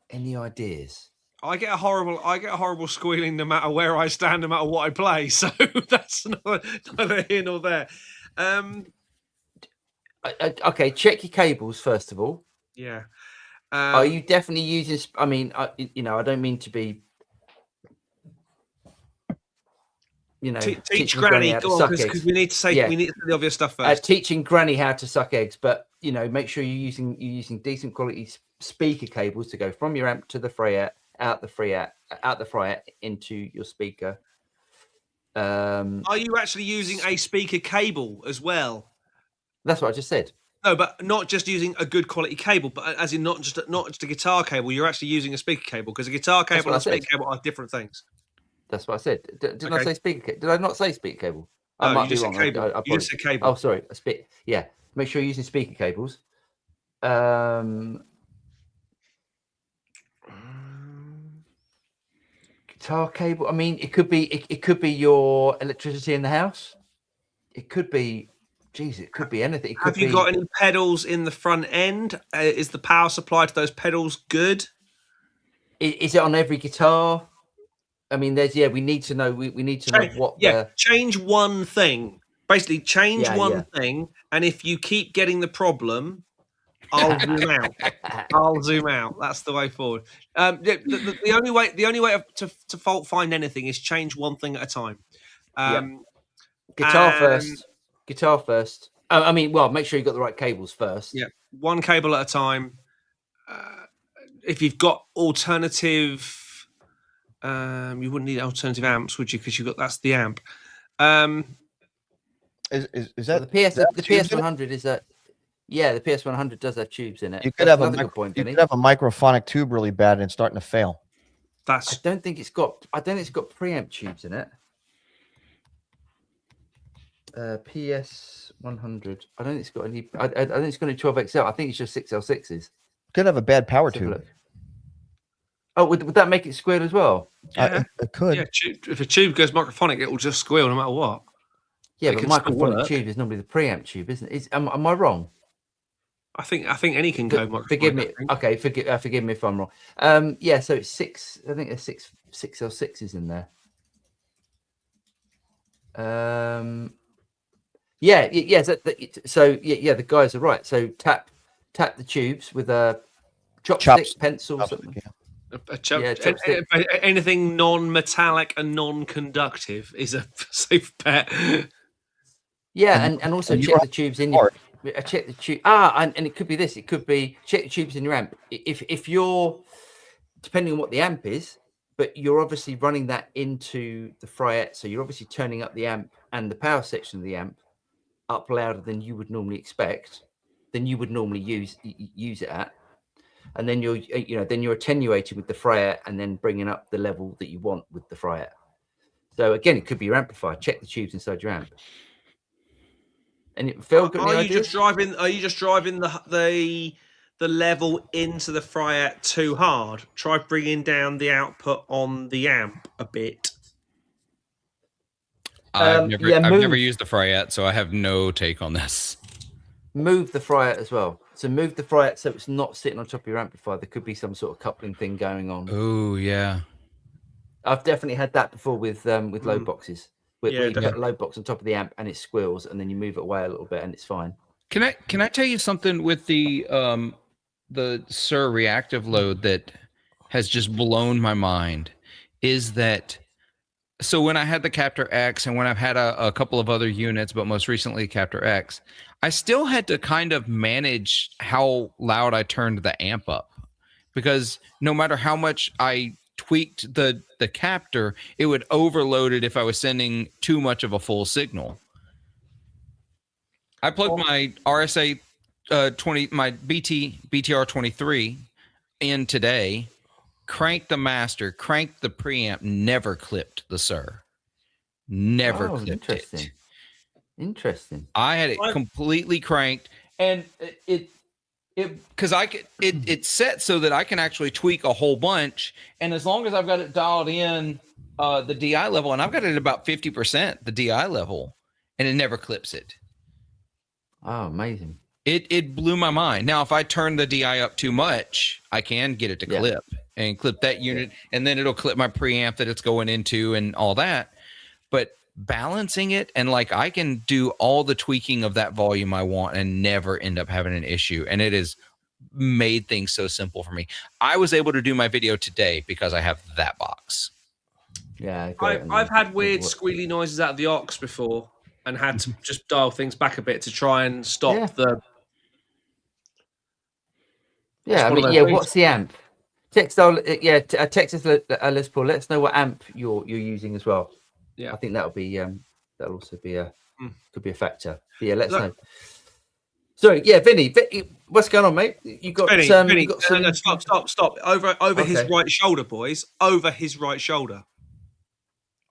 Any ideas? I get a horrible squealing no matter where I stand, no matter what I play. So that's neither here nor there. Okay, check your cables first of all. Yeah. Are you definitely using? I mean, I don't mean to be, teach teaching Granny, how to go on, suck because eggs. we need to say we need to say the obvious stuff first. Teaching Granny how to suck eggs, but make sure you're using decent quality speaker cables to go from your amp to the Fryette, out the Fryette into your speaker. Are you actually using a speaker cable as well? That's what I just said. No, but not just using a good quality cable, but as in not just a guitar cable. You're actually using a speaker cable, because a guitar cable and a speaker cable are different things. That's what I said. Didn't I say speaker cable? Did I not say speaker cable? No, I might you be just wrong. said cable. You just said cable. Oh, sorry. Yeah. Make sure you're using speaker cables. Guitar cable. I mean, it could be your electricity in the house. It could be. Geez, it could be anything. Have you got any pedals in the front end? Is the power supply to those pedals good? Is it on every guitar? I mean, we need to know. We need to know what. Change one thing. Basically, change one thing, and if you keep getting the problem, I'll zoom out. I'll zoom out. That's the way forward. The only way to fault find anything is change one thing at a time. Guitar first. I mean, well, make sure you got the right cables first. Yeah, one cable at a time. If you've got alternative, you wouldn't need alternative amps, would you? Because that's the amp. Is that the PS100 is a? Yeah, the PS100 does have tubes in it. You could have a microphonic tube really bad and it's starting to fail. I don't think it's got preamp tubes in it. PS100. I don't think it's got any. I think it's got any 12XL. I think it's just 6L6s. Could have a bad power tube. Oh, would that make it squeal as well? Yeah, it could. Yeah, if a tube goes microphonic, it will just squeal no matter what. Yeah, but microphonic tube is normally the preamp tube, isn't it? Am I wrong? I think any can go microphonic. Forgive me. Okay, forgive me if I'm wrong. Yeah, so it's 6. I think there's 6L6s in there. So the guys are right. So tap the tubes with a chopstick, pencil, something. Anything non-metallic and non-conductive is a safe bet. Yeah, and also check the tubes in your. Check the tube. And it could be this. It could be check the tubes in your amp. If you're, depending on what the amp is, but you're obviously running that into the Fryette, so you're obviously turning up the amp and the power section of the amp up louder than you would normally expect, than you would normally use it at, and then you're attenuating with the Fryette and then bringing up the level that you want with the Fryette. So again, it could be your amplifier. Check the tubes inside your amp. And Phil, are you just driving the level into the Fryette too hard? Try bringing down the output on the amp a bit. I've never used the Fryette, so I have no take on this. Move the Fryette as well. So move the Fryette so it's not sitting on top of your amplifier. There could be some sort of coupling thing going on. Oh yeah, I've definitely had that before with load boxes. Where you put a load box on top of the amp and it squeals, and then you move it away a little bit and it's fine. Can I tell you something with the Sir reactive load that has just blown my mind? Is that so? When I had the Captor X and when I've had a couple of other units, but most recently Captor X, I still had to kind of manage how loud I turned the amp up, because no matter how much I tweaked the captor, it would overload it if I was sending too much of a full signal. I plugged my RSA 20, my BTR 23 in today, cranked the master, cranked the preamp, never clipped the SIR. Never clipped it. Interesting. I had it completely cranked, and it because it's set so that I can actually tweak a whole bunch, and as long as I've got it dialed in the DI level, and I've got it at about 50% the DI level, and it never clips it. Oh, amazing. It blew my mind. Now, if I turn the DI up too much, I can get it to clip and clip that unit, and then it'll clip my preamp that it's going into and all that. But balancing it, and like I can do all the tweaking of that volume I want and never end up having an issue. And it has made things so simple for me. I was able to do my video today because I have that box. Yeah, I've had weird squealy noises out of the aux before and had to just dial things back a bit to try and stop the. Yeah, I mean, what's the amp? Text us a Les Paul. Let us know what amp you're using as well. Yeah, I think that'll also be could be a factor. But yeah, let us know. So yeah, Vinny, what's going on, mate? You got Vinny, you got some... No, stop. Over his right shoulder, boys. Over his right shoulder.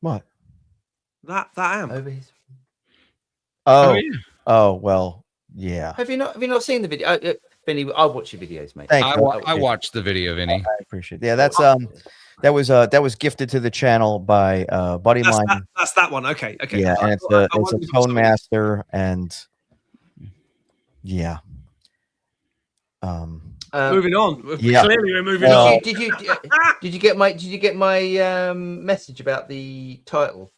What? That amp. Over his... Oh, well, yeah. Have you not seen the video? Vinny, I'll watch your videos, mate. I watched the video, Vinny. I appreciate it. Yeah, that's that was gifted to the channel by buddy of mine. That's that one. Okay. Yeah, and it's a Tone Master, and yeah. Moving on. Yeah. Clearly, we're moving on. Did you get my message about the title?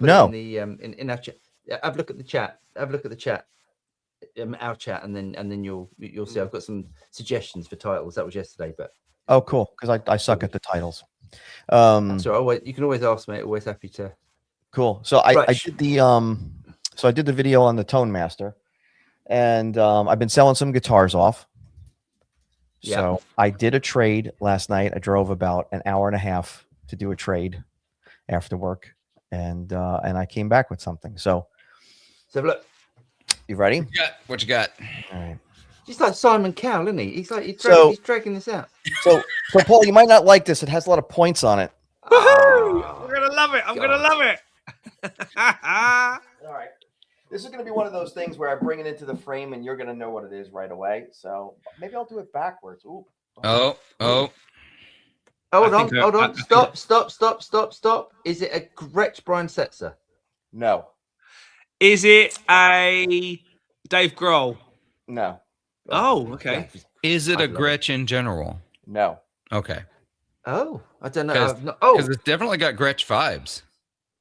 No. In our chat. Have a look at the chat. Have a look at the chat. Our chat, and then you'll see. I've got some suggestions for titles. That was yesterday, but oh, cool. Because I suck at the titles. So you can always ask me. Always happy to. Cool. So I did the video on the Tone Master, and I've been selling some guitars off. So I did a trade last night. I drove about an hour and a half to do a trade after work, and I came back with something. So look. You ready? What you got? All right. He's like Simon Cowell, isn't he? He's dragging this out. So Paul, you might not like this. It has a lot of points on it. Woohoo! I'm gonna love it. I'm gonna love it. All right. This is going to be one of those things where I bring it into the frame and you're going to know what it is right away. So maybe I'll do it backwards. Ooh. Oh. Hold on. Stop. Is it a Gretsch Brian Setzer? No. Is it a Dave Grohl? No. Oh, okay. Is it a Gretsch in general? No. Okay. Oh, I don't know. Because it's definitely got Gretsch vibes.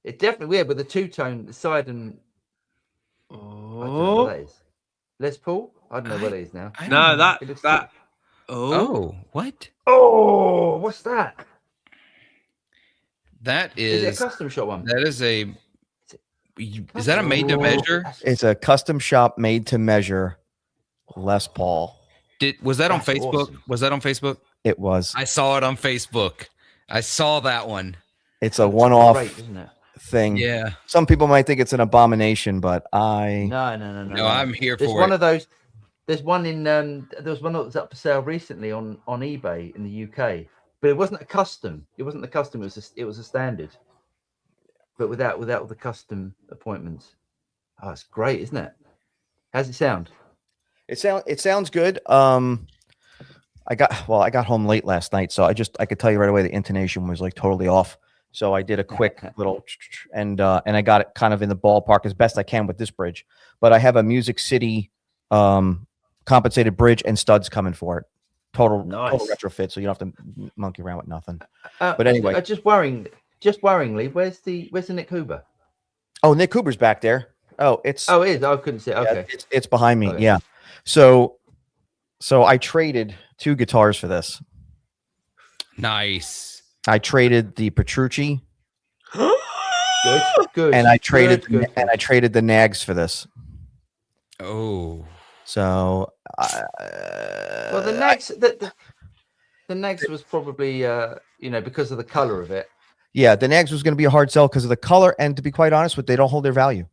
It definitely with the two-tone side and. I don't know what that is. Les Paul? I don't know what it is now. No, that. Oh, what? Oh, what's that? That is. Is it a custom shop one? That is a. Is that a made to measure? It's a custom shop made to measure Les Paul. Was that on Facebook? Awesome. Was that on Facebook? It was. I saw it on Facebook. I saw that one. It's a one-off isn't it? thing. Yeah. Some people might think it's an abomination, but No. I'm here There's for one of those. There's one in there was one that was up for sale recently on eBay in the UK, but it wasn't a custom. It wasn't the custom. It was a standard, but without the custom appointments. Oh, it's great, isn't it? How's it sound? It sounds good. I got home late last night, so I could tell you right away the intonation was like totally off. So I did a quick little and I got it kind of in the ballpark as best I can with this bridge. But I have a Music City compensated bridge and studs coming for it. Total retrofit, so you don't have to monkey around with nothing. But anyway, just worryingly, where's the Nick Huber? Oh, Nick Huber's back there. Oh, it is. I couldn't see it. Okay, it's behind me. Okay. Yeah. So I traded 2 guitars for this. Nice. I traded the Petrucci. good. And I traded the Nags for this. Oh. So well, the Nags the Nags was probably because of the color of it. Yeah, the Nags was going to be a hard sell because of the color, and to be quite honest with, they don't hold their value.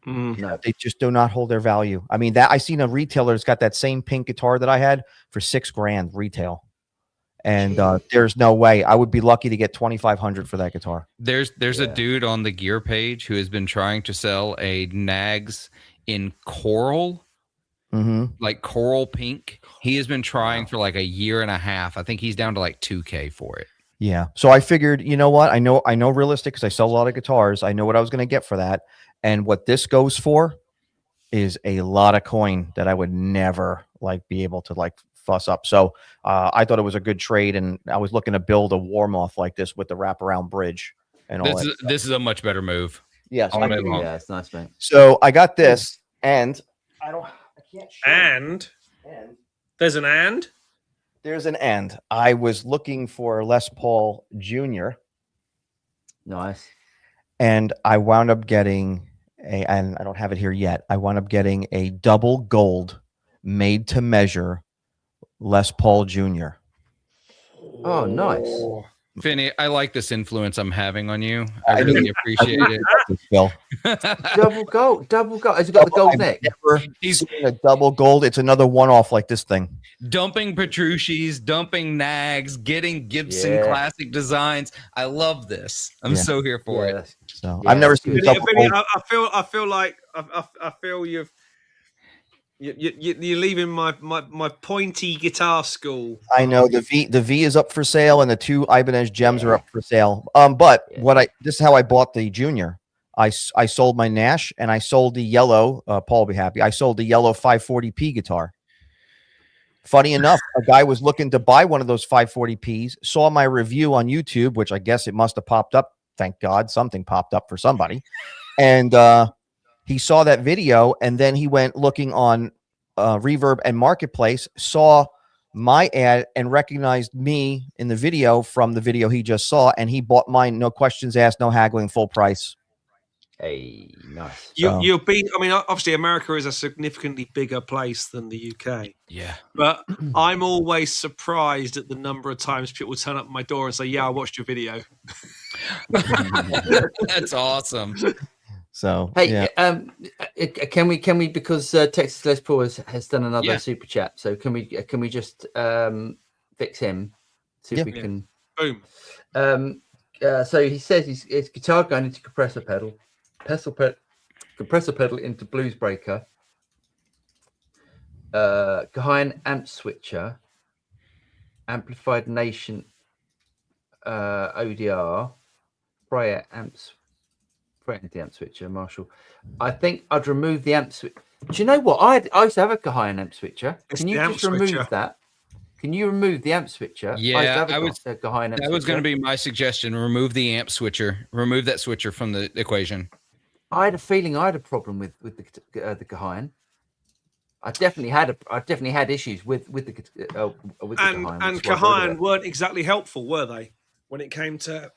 No, they just do not hold their value. I mean, that I seen a retailer that's got that same pink guitar that I had for $6,000 retail, and there's no way. I would be lucky to get 2,500 for that guitar. There's a dude on the gear page who has been trying to sell a Nags in coral, like coral pink. He has been trying for like a year and a half. I think he's down to like $2,000 for it. Yeah. So I figured, you know what? I know realistic because I sell a lot of guitars. I know what I was going to get for that. And what this goes for is a lot of coin that I would never like be able to like fuss up. So I thought it was a good trade, and I was looking to build a Warmoth like this with the wraparound bridge and all that. This is a much better move. Yes. Yeah, it's nice, man. So I got this, and I can't show and there's an and. There's an and. I was looking for Les Paul Jr. Nice. And I wound up getting and I don't have it here yet. I wound up getting a double gold made to measure Les Paul Jr. Oh, nice. Vinny, I like this influence I'm having on you. I really appreciate it. Double gold. Has he got the gold neck? He's seen a double gold. It's another one-off like this thing. Dumping Petrucci's, dumping Nags, getting Gibson classic designs. I love this. I'm so here for it. So I've never seen a double gold. I feel like you're leaving my pointy guitar school. I know the V is up for sale, and the two Ibanez gems are up for sale. But this is how I bought the Junior. I sold my Nash, and I sold the yellow. Paul will be happy. I sold the yellow 540p guitar. Funny enough, a guy was looking to buy one of those 540ps, saw my review on YouTube, which I guess it must have popped up. Thank God something popped up for somebody. And he saw that video, and then he went looking on Reverb and Marketplace, saw my ad and recognized me in the video from the video he just saw, and he bought mine. No questions asked, no haggling, full price. Hey, nice. You'll be. I mean, obviously, America is a significantly bigger place than the UK. Yeah, but I'm always surprised at the number of times people turn up at my door and say, "Yeah, I watched your video." That's awesome. So hey, can we because Texas Les Paul has done another super chat. So can we just fix him? See if we can. Boom. So he says his guitar going into compressor pedal into blues breaker, Gahain amp switcher, amplified Nation ODR, Freya amps, the amp switcher, Marshall. I think I'd remove the amp switch. Do you know what? I used to have a Gahain amp switcher. Can you just remove that? Can you remove the amp switcher? Yeah, that was going to be my suggestion. Remove the amp switcher. Remove that switcher from the equation. I had a feeling I had a problem with the Gahain. I definitely had issues with the Gahain. And Gahain weren't exactly helpful, were they? When it came to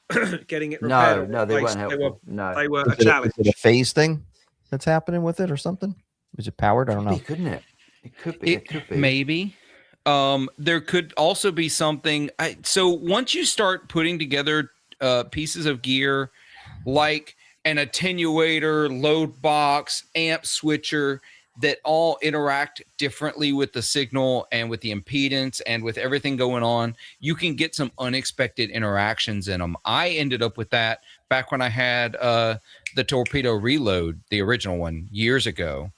getting it repaired. No, they weren't helpful. They were a challenge. Is it a phase thing that's happening with it or something? Is it powered? I don't know. Couldn't it? It could be. It could be. Maybe. There could also be something. So once you start putting together pieces of gear like an attenuator, load box, amp switcher that all interact differently with the signal and with the impedance and with everything going on, you can get some unexpected interactions in them. I ended up with that back when I had the Torpedo Reload, the original one, years ago.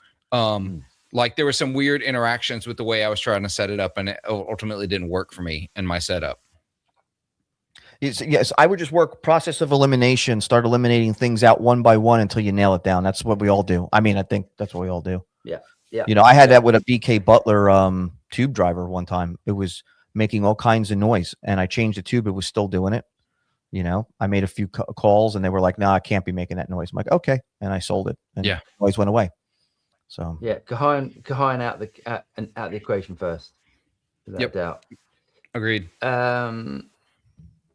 Like there were some weird interactions with the way I was trying to set it up, and it ultimately didn't work for me in my setup. Yes, I would just work process of elimination, start eliminating things out one by one until you nail it down. That's what we all do. I mean, I think that's what we all do. Yeah. Yeah. You know, I had that with a BK Butler tube driver one time. It was making all kinds of noise, and I changed the tube. It was still doing it. You know, I made a few calls, and they were like, "No, I can't be making that noise." I'm like, "Okay," and I sold it. And the noise went away. So yeah, Gahain out the equation first, without doubt. Agreed.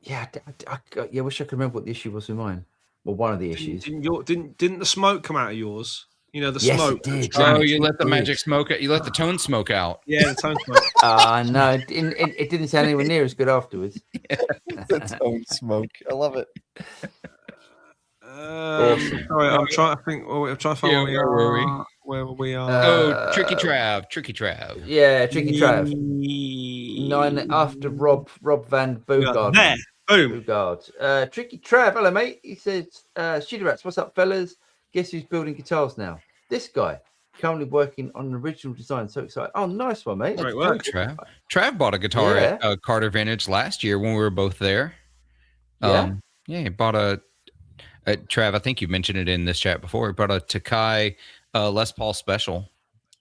Yeah, I wish I could remember what the issue was with mine. Well, one of the issues. Didn't the smoke come out of yours? You know, the Yes, smoke. it did. Oh, Yes, you let it the did. magic smoke out. You let the tone smoke out. Yeah, the tone smoke. No, it didn't sound anywhere near as good afterwards. The tone smoke. I love it. Awesome. Sorry, I'm trying to think. I'm trying to find Yeah, where where were we we? are. Where we are. Oh, Tricky Trav. Yeah, Tricky Trav. 9 after Rob Van Boogard. There. Boom. Boogard. Tricky Trav. Hello, mate. He says, Studio Rats, what's up, fellas? Guess who's building guitars now? This guy. Currently working on an original design. So excited. Oh, nice one, mate. Great work. Trav. Trav bought a guitar at Carter Vintage last year when we were both there. Yeah. He bought a Trav, I think you mentioned it in this chat before. He brought a Takai Les Paul Special.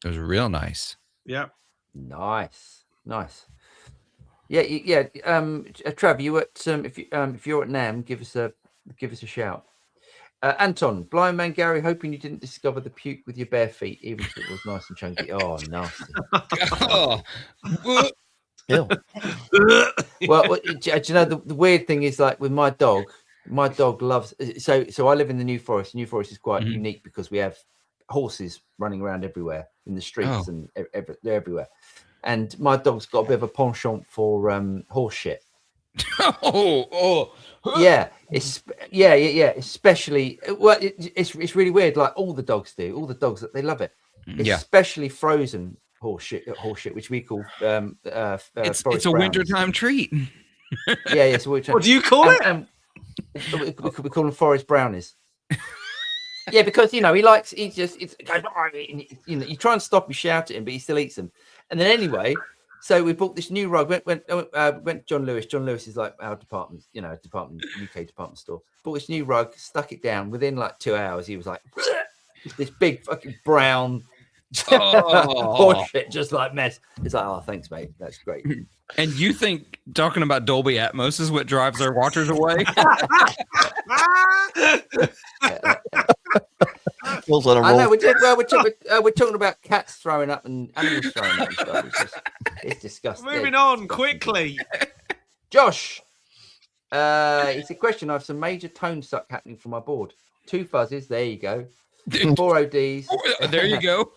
It was real nice. Yeah. Nice. Yeah. Trav, you at if you're at NAMM, give us a shout. Anton, Blind Man Gary, hoping you didn't discover the puke with your bare feet, even if it was nice and chunky. Oh, nasty. Ew. Well, do you know the weird thing is, like with my dog loves. So I live in the New Forest. New Forest is quite unique because we have horses running around everywhere in the streets and they're everywhere. And my dog's got a bit of a penchant for horse shit. Yeah, especially it's really weird. Like all the dogs do. All the dogs, they love it. Especially frozen horse shit, which we call it's a wintertime treat. Yeah. So what do you call it? We call them forest brownies. Yeah, because you goes, you try and stop him, shout at him, but he still eats them. And then anyway, so we bought this new rug. Went to John Lewis. John Lewis is like our department, UK department store. Bought this new rug, stuck it down. Within like 2 hours, he was like this big fucking brown horse shit, just like mess. It's like, oh, thanks, mate. That's great. And you think talking about Dolby Atmos is what drives our watchers away? I know. We're talking about cats throwing up and animals throwing up and stuff. It's disgusting. Moving on quickly. Josh, it's a question. I have some major tone suck happening from my board. 2 fuzzes. There you go. 4 ODs. There you go.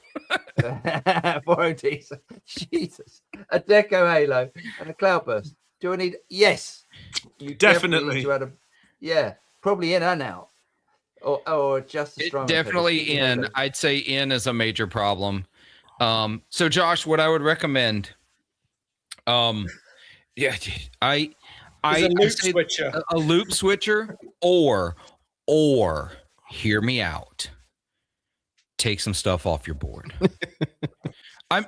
4 ODs. Jesus. A Deco Halo and a Cloudburst. Do I need? Yes. You definitely. Need to add yeah. Probably in and out. Or just a strong. Definitely in. I'd say in is a major problem. So Josh, what I would recommend. I a loop switcher. A loop switcher, or hear me out. Take some stuff off your board. I'm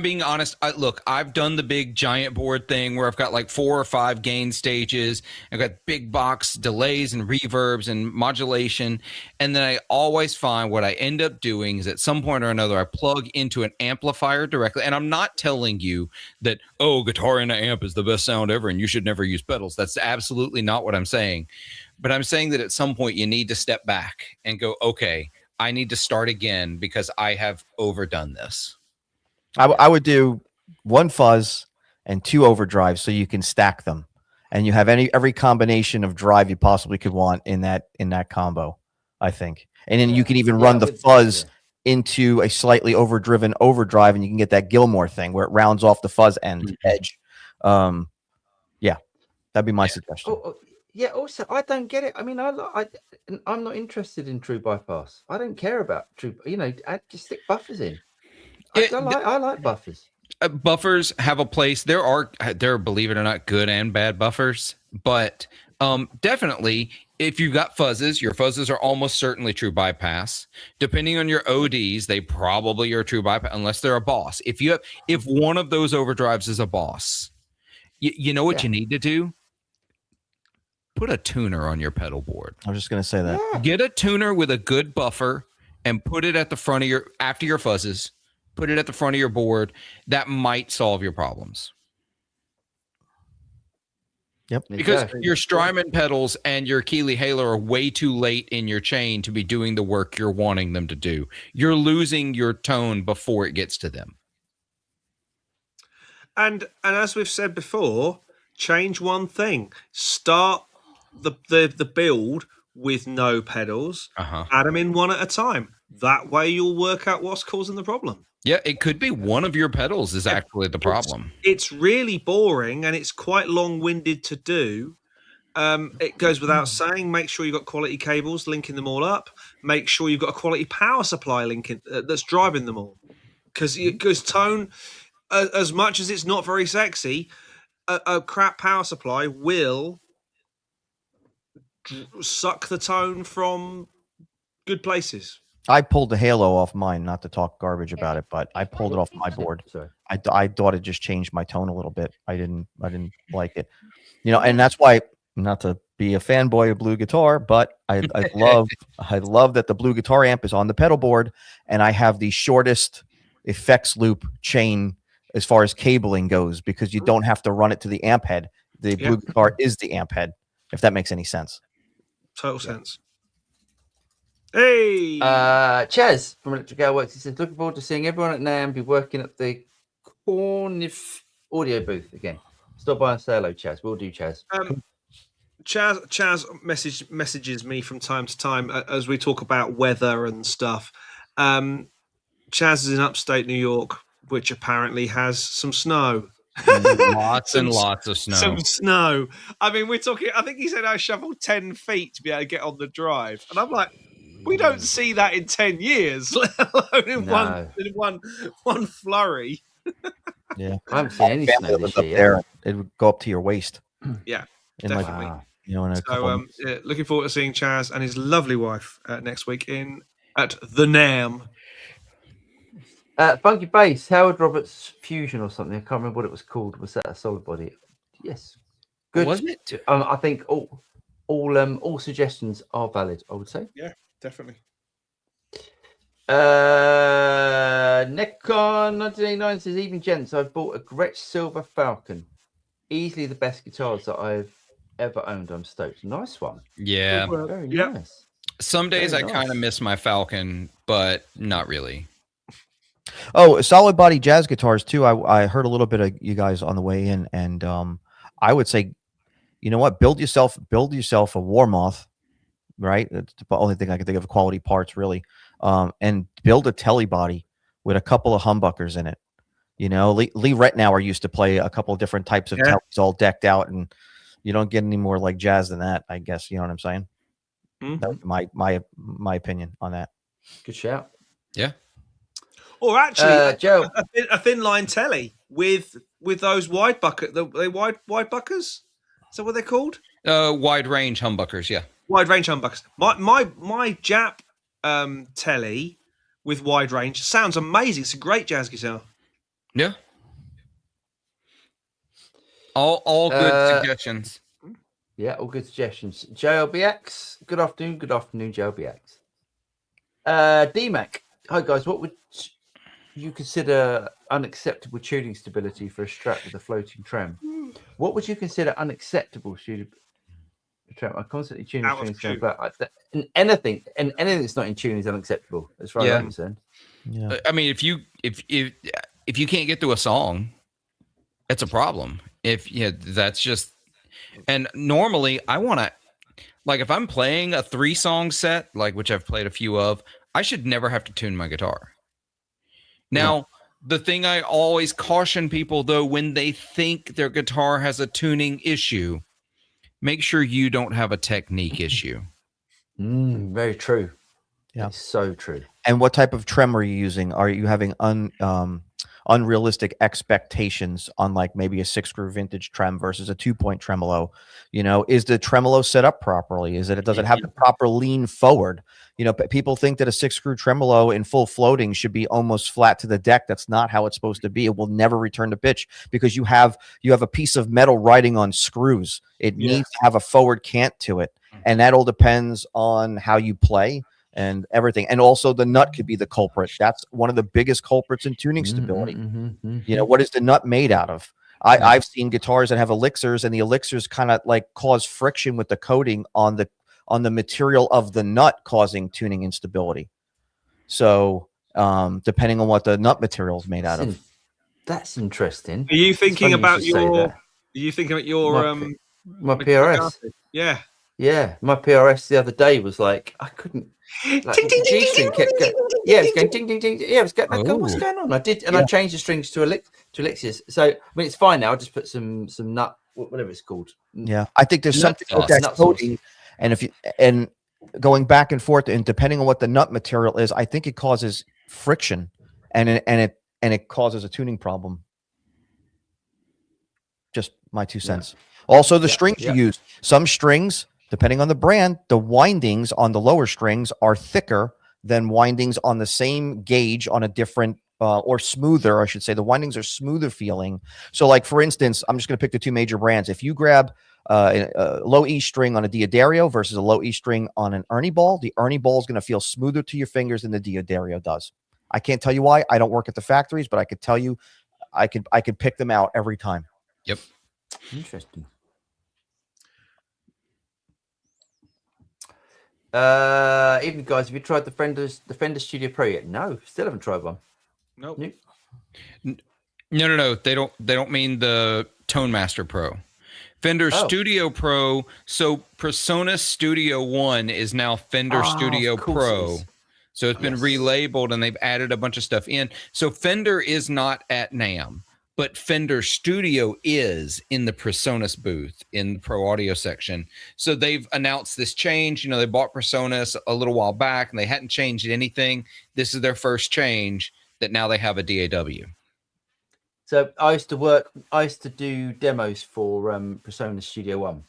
being honest. Look, I've done the big giant board thing where I've got like 4 or 5 gain stages. I've got big box delays and reverbs and modulation. And then I always find what I end up doing is at some point or another, I plug into an amplifier directly. And I'm not telling you that, guitar in an amp is the best sound ever and you should never use pedals. That's absolutely not what I'm saying. But I'm saying that at some point you need to step back and go, okay, I need to start again because I have overdone this. I would do 1 fuzz and 2 overdrives so you can stack them, and you have every combination of drive you possibly could want in that combo, I think. And then you can even run the fuzz into a slightly overdriven overdrive, and you can get that Gilmore thing where it rounds off the fuzz edge. That'd be my suggestion. Yeah. Also, I don't get it. I mean, I'm not interested in true bypass. I don't care about true. Just stick buffers in. I like buffers. Buffers have a place. There are, believe it or not, good and bad buffers. But definitely, if you've got fuzzes, your fuzzes are almost certainly true bypass. Depending on your ODs, they probably are true bypass unless they're a boss. If one of those overdrives is a boss, you know what you need to do? Put a tuner on your pedal board. I was just going to say that. Yeah. Get a tuner with a good buffer and put it at the front of after your fuzzes, put it at the front of your board. That might solve your problems. Yep. Because your Strymon pedals and your Keeley Halo are way too late in your chain to be doing the work you're wanting them to do. You're losing your tone before it gets to them. And as we've said before, change one thing. Start the build with no pedals. Add them in one at a time. That way you'll work out what's causing the problem. Yeah, it could be one of your pedals is actually the problem. It's really boring and it's quite long-winded to do. It goes without saying, make sure you've got quality cables linking them all up. Make sure you've got a quality power supply linking that's driving them all. Because tone, as much as it's not very sexy, a crap power supply will suck the tone from good places. I pulled the halo off mine, not to talk garbage about it, but I pulled it off my board. Sorry. I thought it just changed my tone a little bit. I didn't like it, and that's why, not to be a fanboy of blue guitar, but I love that the blue guitar amp is on the pedal board, and I have the shortest effects loop chain as far as cabling goes, because you don't have to run it to the amp head. The blue guitar is the amp head, if that makes any sense. Total sense. Hey, Chaz from Electric Gale Works. He says, looking forward to seeing everyone at NAMM be working at the Cornif audio booth again. Stop by and say hello, Chaz. We'll do, Chaz. Chaz messages me from time to time as we talk about weather and stuff. Chaz is in upstate New York, which apparently has some snow. Lots and lots of snow. Some snow. I mean, we're talking, I think he said I shoveled 10 feet to be able to get on the drive. And I'm like, we don't see that in 10 years, let alone in one flurry. Yeah. I haven't seen any snow this year. There, it would go up to your waist. Yeah, definitely. Looking forward to seeing Chaz and his lovely wife next week at the NAMM. Funky Bass, Howard Roberts Fusion or something. I can't remember what it was called. Was that a solid body? Yes. Good. Was it? I think all suggestions are valid, I would say. Yeah, definitely. Necon 1989 says, even gents, I've bought a Gretsch Silver Falcon. Easily the best guitars that I've ever owned. I'm stoked. Nice one. Yeah. Very nice. Some days I kind of miss my Falcon, but not really. Oh, solid body jazz guitars too. I heard a little bit of you guys on the way in, and I would say, you know what, build yourself a Warmoth, right? That's the only thing I can think of quality parts really, and build a telly body with a couple of humbuckers in it. You know, Lee Retnauer used to play a couple of different types of tellies all decked out, and you don't get any more like jazz than that, I guess. You know what I'm saying? Mm-hmm. That's my opinion on that. Good shout. Yeah. Or actually, Joe, a thin line telly with those wide bucket, the wide buckers. Is that what they're called? Wide range humbuckers, yeah. Wide range humbuckers. My Jap telly with wide range sounds amazing. It's a great jazz guitar. Yeah. All good suggestions. Yeah, all good suggestions. JLBX, good afternoon, JLBX. DMAC, hi guys, what would you consider unacceptable tuning stability for a Strat with a floating trem? What would you consider unacceptable tuning? I'm constantly tuning trem, but anything that's not in tune is unacceptable as far as I'm concerned. Yeah. I mean, if you can't get through a song, it's a problem. That's just. And normally, I want to, like, if I'm playing a 3-song set, like which I've played a few of, I should never have to tune my guitar. Now, the thing I always caution people, though, when they think their guitar has a tuning issue, make sure you don't have a technique issue. Very true. Yeah, it's so true. And what type of trem are you using? Are you having unrealistic expectations on like maybe a 6-screw vintage trem versus a 2-point tremolo? You know, is the tremolo set up properly? Does it have the proper lean forward? You know, people think that a 6-screw tremolo in full floating should be almost flat to the deck. That's not how it's supposed to be. It will never return to pitch because you have a piece of metal riding on screws. It needs to have a forward cant to it, and that all depends on how you play and everything. And also the nut could be the culprit. That's one of the biggest culprits in tuning stability. You know, what is the nut made out of? I've seen guitars that have elixirs, and the elixirs kind of like cause friction with the coating on the material of the nut, causing tuning instability. So depending on what the nut material is made out of. That's interesting. Are you thinking about your my PRS? Yeah. Yeah, my PRS the other day was like, I couldn't. Like, the G string kept going. Yeah, it was going ding ding ding. Yeah, it was going. Like, what's going on? I did, and I changed the strings to Elixirs. So I mean, it's fine now. I just put some nut, whatever it's called. Yeah, I think there's Nut something with sauce, that nut coating, and if you and going back and forth, and depending on what the nut material is, I think it causes friction, and it causes a tuning problem. Just my 2 cents. Also, the strings you use. Some strings, depending on the brand, the windings on the lower strings are thicker than windings on the same gauge on a different or smoother, I should say. The windings are smoother feeling. So, like for instance, I'm just going to pick the two major brands. If you grab a low E string on a Diodario versus a low E string on an Ernie ball, the Ernie ball is going to feel smoother to your fingers than the Diodario does. I can't tell you why. I don't work at the factories, but I could tell you, I could pick them out every time. Yep. Interesting. Even guys, have you tried the Fender Studio Pro yet? No, still haven't tried one. Nope. No. They don't mean the Tone Master Pro. Fender Studio Pro. So PreSonus Studio 1 is now Fender Studio Pro. So it's been relabeled and they've added a bunch of stuff in. So Fender is not at NAMM, but Fender Studio is in the PreSonus booth in the Pro Audio section. So they've announced this change. You know, they bought PreSonus a little while back and they hadn't changed anything. This is their first change that now they have a DAW. So I used to do demos for PreSonus Studio 1,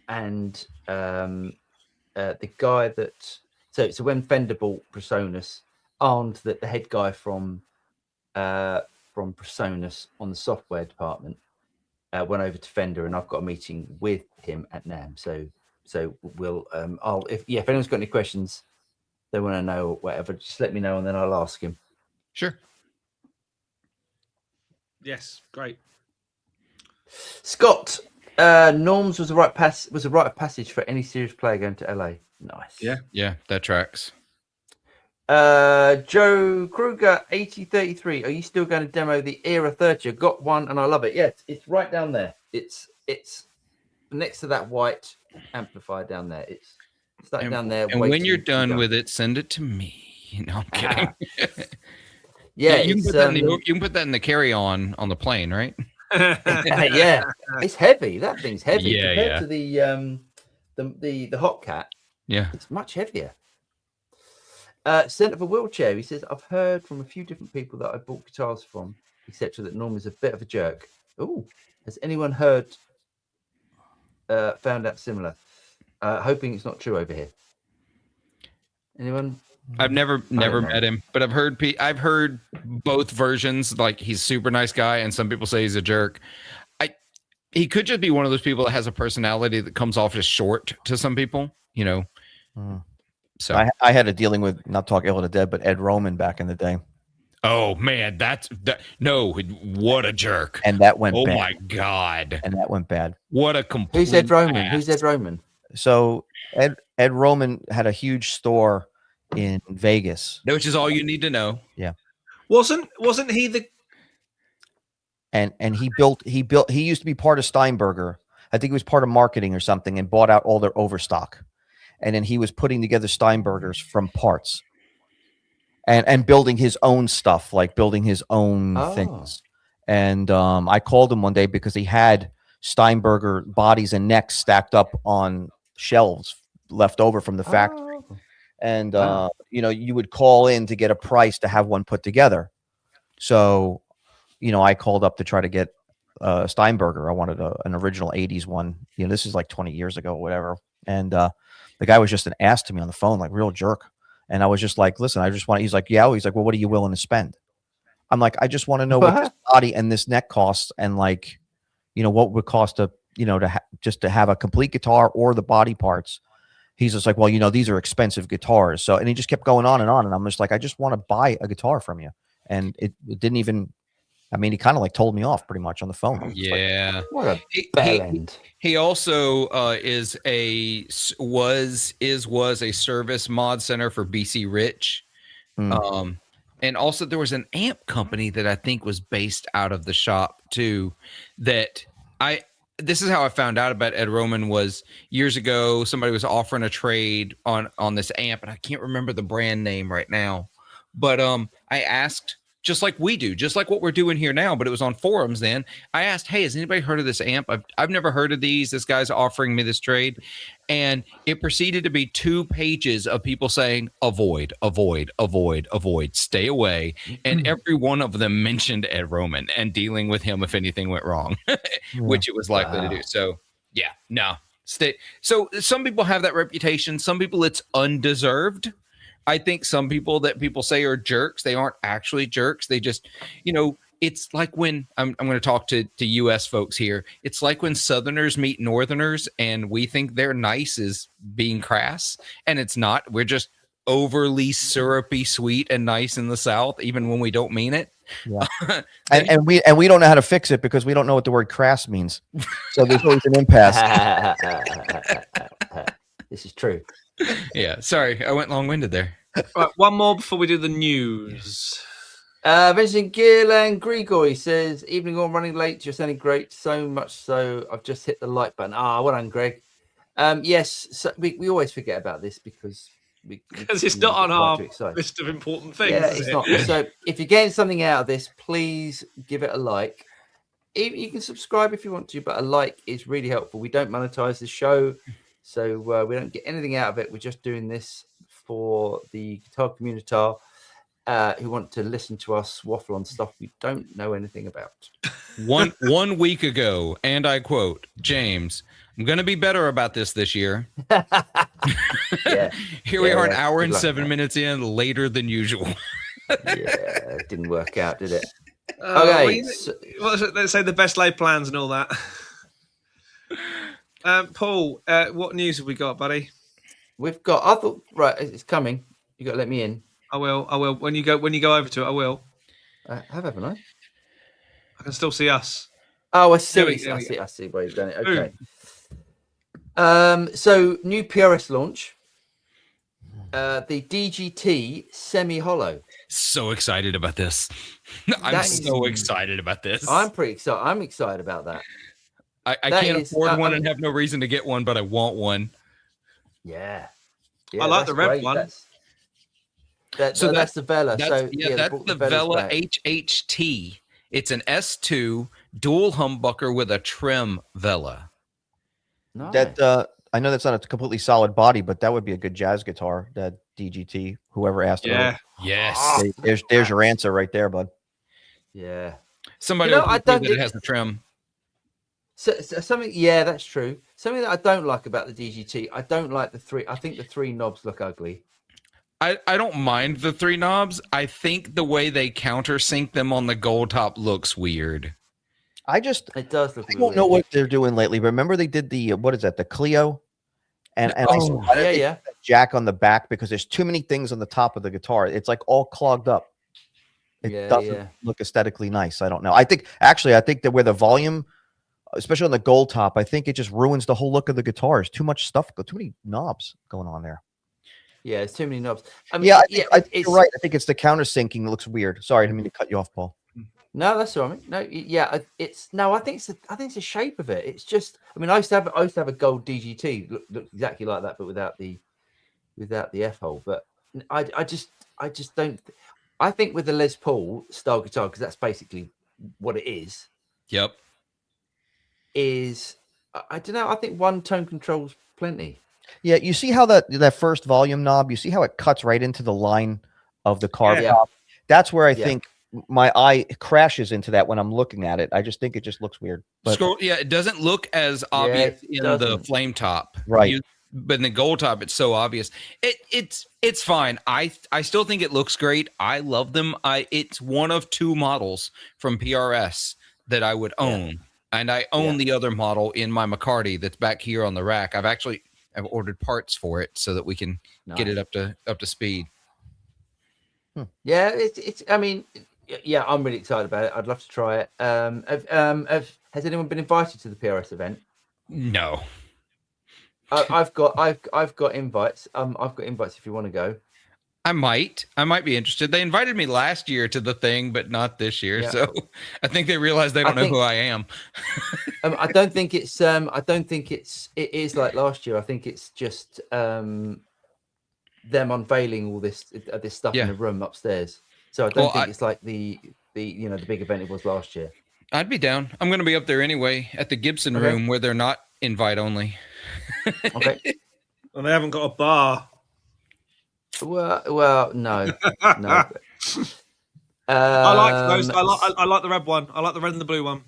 and the guy that so when Fender bought PreSonus, Arndt, the head guy from PreSonus on the software department, went over to Fender, and I've got a meeting with him at NAMM. So we'll if anyone's got any questions, they want to know or whatever, just let me know and then I'll ask him. Sure. Yes, great. Scott, Norms was a rite of passage for any serious player going to LA. Nice. Yeah, that tracks. Joe Kruger 8033. Are you still going to demo the Era 30? I got one and I love it. Yeah, it's right down there. It's next to that white amplifier down there. It's stuck down there. And when you're done with it, send it to me. No, I'm kidding. Yeah, you can put that in the carry-on the plane, right? Yeah, it's heavy. That thing's heavy compared to the Hot Cat. Yeah, it's much heavier. Sent of a wheelchair. He says, I've heard from a few different people that I bought guitars from, etc., that Norm is a bit of a jerk. Oh, has anyone heard? Found out similar. Hoping it's not true over here. Anyone? I've never met him, but I've heard both versions. Like, he's a super nice guy, and some people say he's a jerk. He could just be one of those people that has a personality that comes off as short to some people, you know. So I had a dealing with, not talk ill of the dead, but Ed Roman back in the day. Oh man, what a jerk! And that went. Oh bad. My god! And that went bad. What a complete. Who's Ed Roman? Ass. Who's Ed Roman? So Ed Roman had a huge store in Vegas, which is all you need to know. Yeah. Wasn't he the? And he used to be part of Steinberger. I think he was part of marketing or something, and bought out all their overstock. And then he was putting together Steinbergers from parts, and building his own stuff, like building his own things. And I called him one day because he had Steinberger bodies and necks stacked up on shelves left over from the factory. And you would call in to get a price to have one put together. So, I called up to try to get Steinberger. I wanted an original 80s one. This is like 20 years ago or whatever. And the guy was just an ass to me on the phone, like real jerk. And I was just like, listen, I just want, he's like, yeah. He's like, well, what are you willing to spend? I'm like, I just want to know what this body and this neck costs. And like, what would cost to have a complete guitar or the body parts. He's just like, well, these are expensive guitars. So, and he just kept going on. And I'm just like, I just want to buy a guitar from you. And it didn't even, he kind of like told me off pretty much on the phone. Yeah. Like, what a bad end. He also was a service mod center for BC Rich. And also there was an amp company that I think was based out of the shop too, that this is how I found out about Ed Roman. Was years ago, somebody was offering a trade on this amp, and I can't remember the brand name right now. But I asked, just like we do, just like what we're doing here now, but it was on forums then. I asked, hey, has anybody heard of this amp? I've never heard of these. This guy's offering me this trade. And it proceeded to be 2 pages of people saying, avoid, avoid, avoid, avoid, stay away. And every one of them mentioned Ed Roman and dealing with him if anything went wrong, which it was likely to do. So, yeah, no. Stay. So some people have that reputation. Some people it's undeserved. I think some people that people say are jerks, they aren't actually jerks. They just, it's like when I'm going to talk to U.S. folks here. It's like when Southerners meet Northerners and we think they're nice is being crass, and it's not. We're just overly syrupy, sweet, and nice in the South, even when we don't mean it. Yeah. and we don't know how to fix it because we don't know what the word crass means. So there's always an impasse. This is true. Yeah, sorry, I went long-winded there. Right, one more before we do the news. Vincent Gillan Grigori says, evening all, running late. You're sounding great. So much so, I've just hit the like button. Well done, Greg. Yes, so we always forget about this because it's not on our list of important things. Yeah, it's not. So if you're getting something out of this, please give it a like. You can subscribe if you want to, but a like is really helpful. We don't monetize the show, so we don't get anything out of it. We're just doing this for the guitar community who want to listen to us waffle on stuff we don't know anything about. One week ago, and I quote, James, I'm going to be better about this year. Yeah. Here we are, an hour and 7 minutes in, later than usual. Yeah, it didn't work out, did it? Okay. Let's say the best laid plans and all that. Paul, what news have we got, buddy? We've got. Right, it's coming. You got to let me in. I will. When you go over to it, I will. Haven't I? I can still see us. Oh, I see. I see where you've done it. Okay. So new PRS launch. The DGT semi-hollow. So excited about this. I'm so excited about this. I'm pretty excited. I'm excited about that. I can't afford one and have no reason to get one, but I want one. Yeah. I like the red one. That's the Vela. That's the Vela HHT. It's an S2 dual humbucker with a trim Vela. Nice. That I know that's not a completely solid body, but that would be a good jazz guitar. That DGT. Whoever asked. Yeah. Yes. There's your answer right there, bud. Yeah. Somebody I don't think it has the trim. So something. Yeah, that's true. Something that I don't like about the DGT. I don't like the 3. I think the 3 knobs look ugly. I don't mind the 3 knobs. I think the way they countersink them on the gold top looks weird. It does look. I don't know what they're doing lately. Remember they did the what is that? The Clio, and yeah. Jack on the back because there's too many things on the top of the guitar. It's like all clogged up. It doesn't look aesthetically nice. I don't know. I think that where the volume, especially on the gold top, I think it just ruins the whole look of the guitar. There's too much stuff, too many knobs going on there. Yeah, it's too many knobs. I mean, I think you're right. I think it's the countersinking that looks weird. Sorry, I didn't mean to cut you off, Paul. No, that's all right. No, yeah, I think it's the shape of it. It's just. I mean, I used to have a gold DGT looked exactly like that, but without the F hole. But I just don't. I think with the Les Paul style guitar, because that's basically what it is. Yep. I don't know. I think one tone control's plenty. Yeah, you see how that first volume knob, you see how it cuts right into the line of the carb top? That's where I think my eye crashes into that when I'm looking at it. I just think it just looks weird. But, it doesn't look as obvious in the flame top. Right. But in the gold top, it's so obvious. It's fine. I still think it looks great. I love them. It's one of 2 models from PRS that I would own. And I own the other model in my McCarty that's back here on the rack. I've ordered parts for it so that we can get it up to speed. Yeah, it's. I mean, yeah, I'm really excited about it. I'd love to try it. Has anyone been invited to the PRS event? No. I've got invites. I've got invites if you want to go. I might be interested. They invited me last year to the thing, but not this year. Yeah. So I think they realize they don't know who I am. I don't think it's. It is like last year. I think it's just them unveiling all this stuff in the room upstairs. So I don't think it's like the big event it was last year. I'd be down. I'm going to be up there anyway at the Gibson room where they're not invite only. Okay. Well, they haven't got a bar. Well, no. I like those. I like the red one. I like the red and the blue one.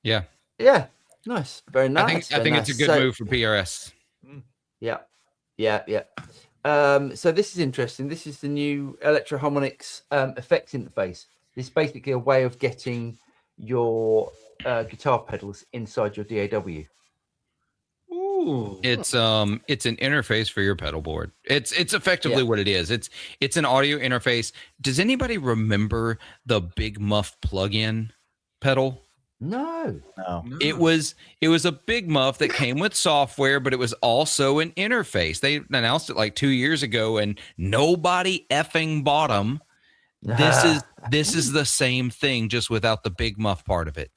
Yeah. Yeah. Nice. Very nice. I think it's a good move for PRS. Yeah. So this is interesting. This is the new Electro-Harmonix effects interface. This is basically a way of getting your guitar pedals inside your DAW. Ooh. It's an interface for your pedal board. It's effectively what it is. It's an audio interface. Does anybody remember the Big Muff plugin pedal? No. It was a Big Muff that came with software, but it was also an interface. They announced it like 2 years ago, and nobody effing bought them. This is the same thing, just without the Big Muff part of it.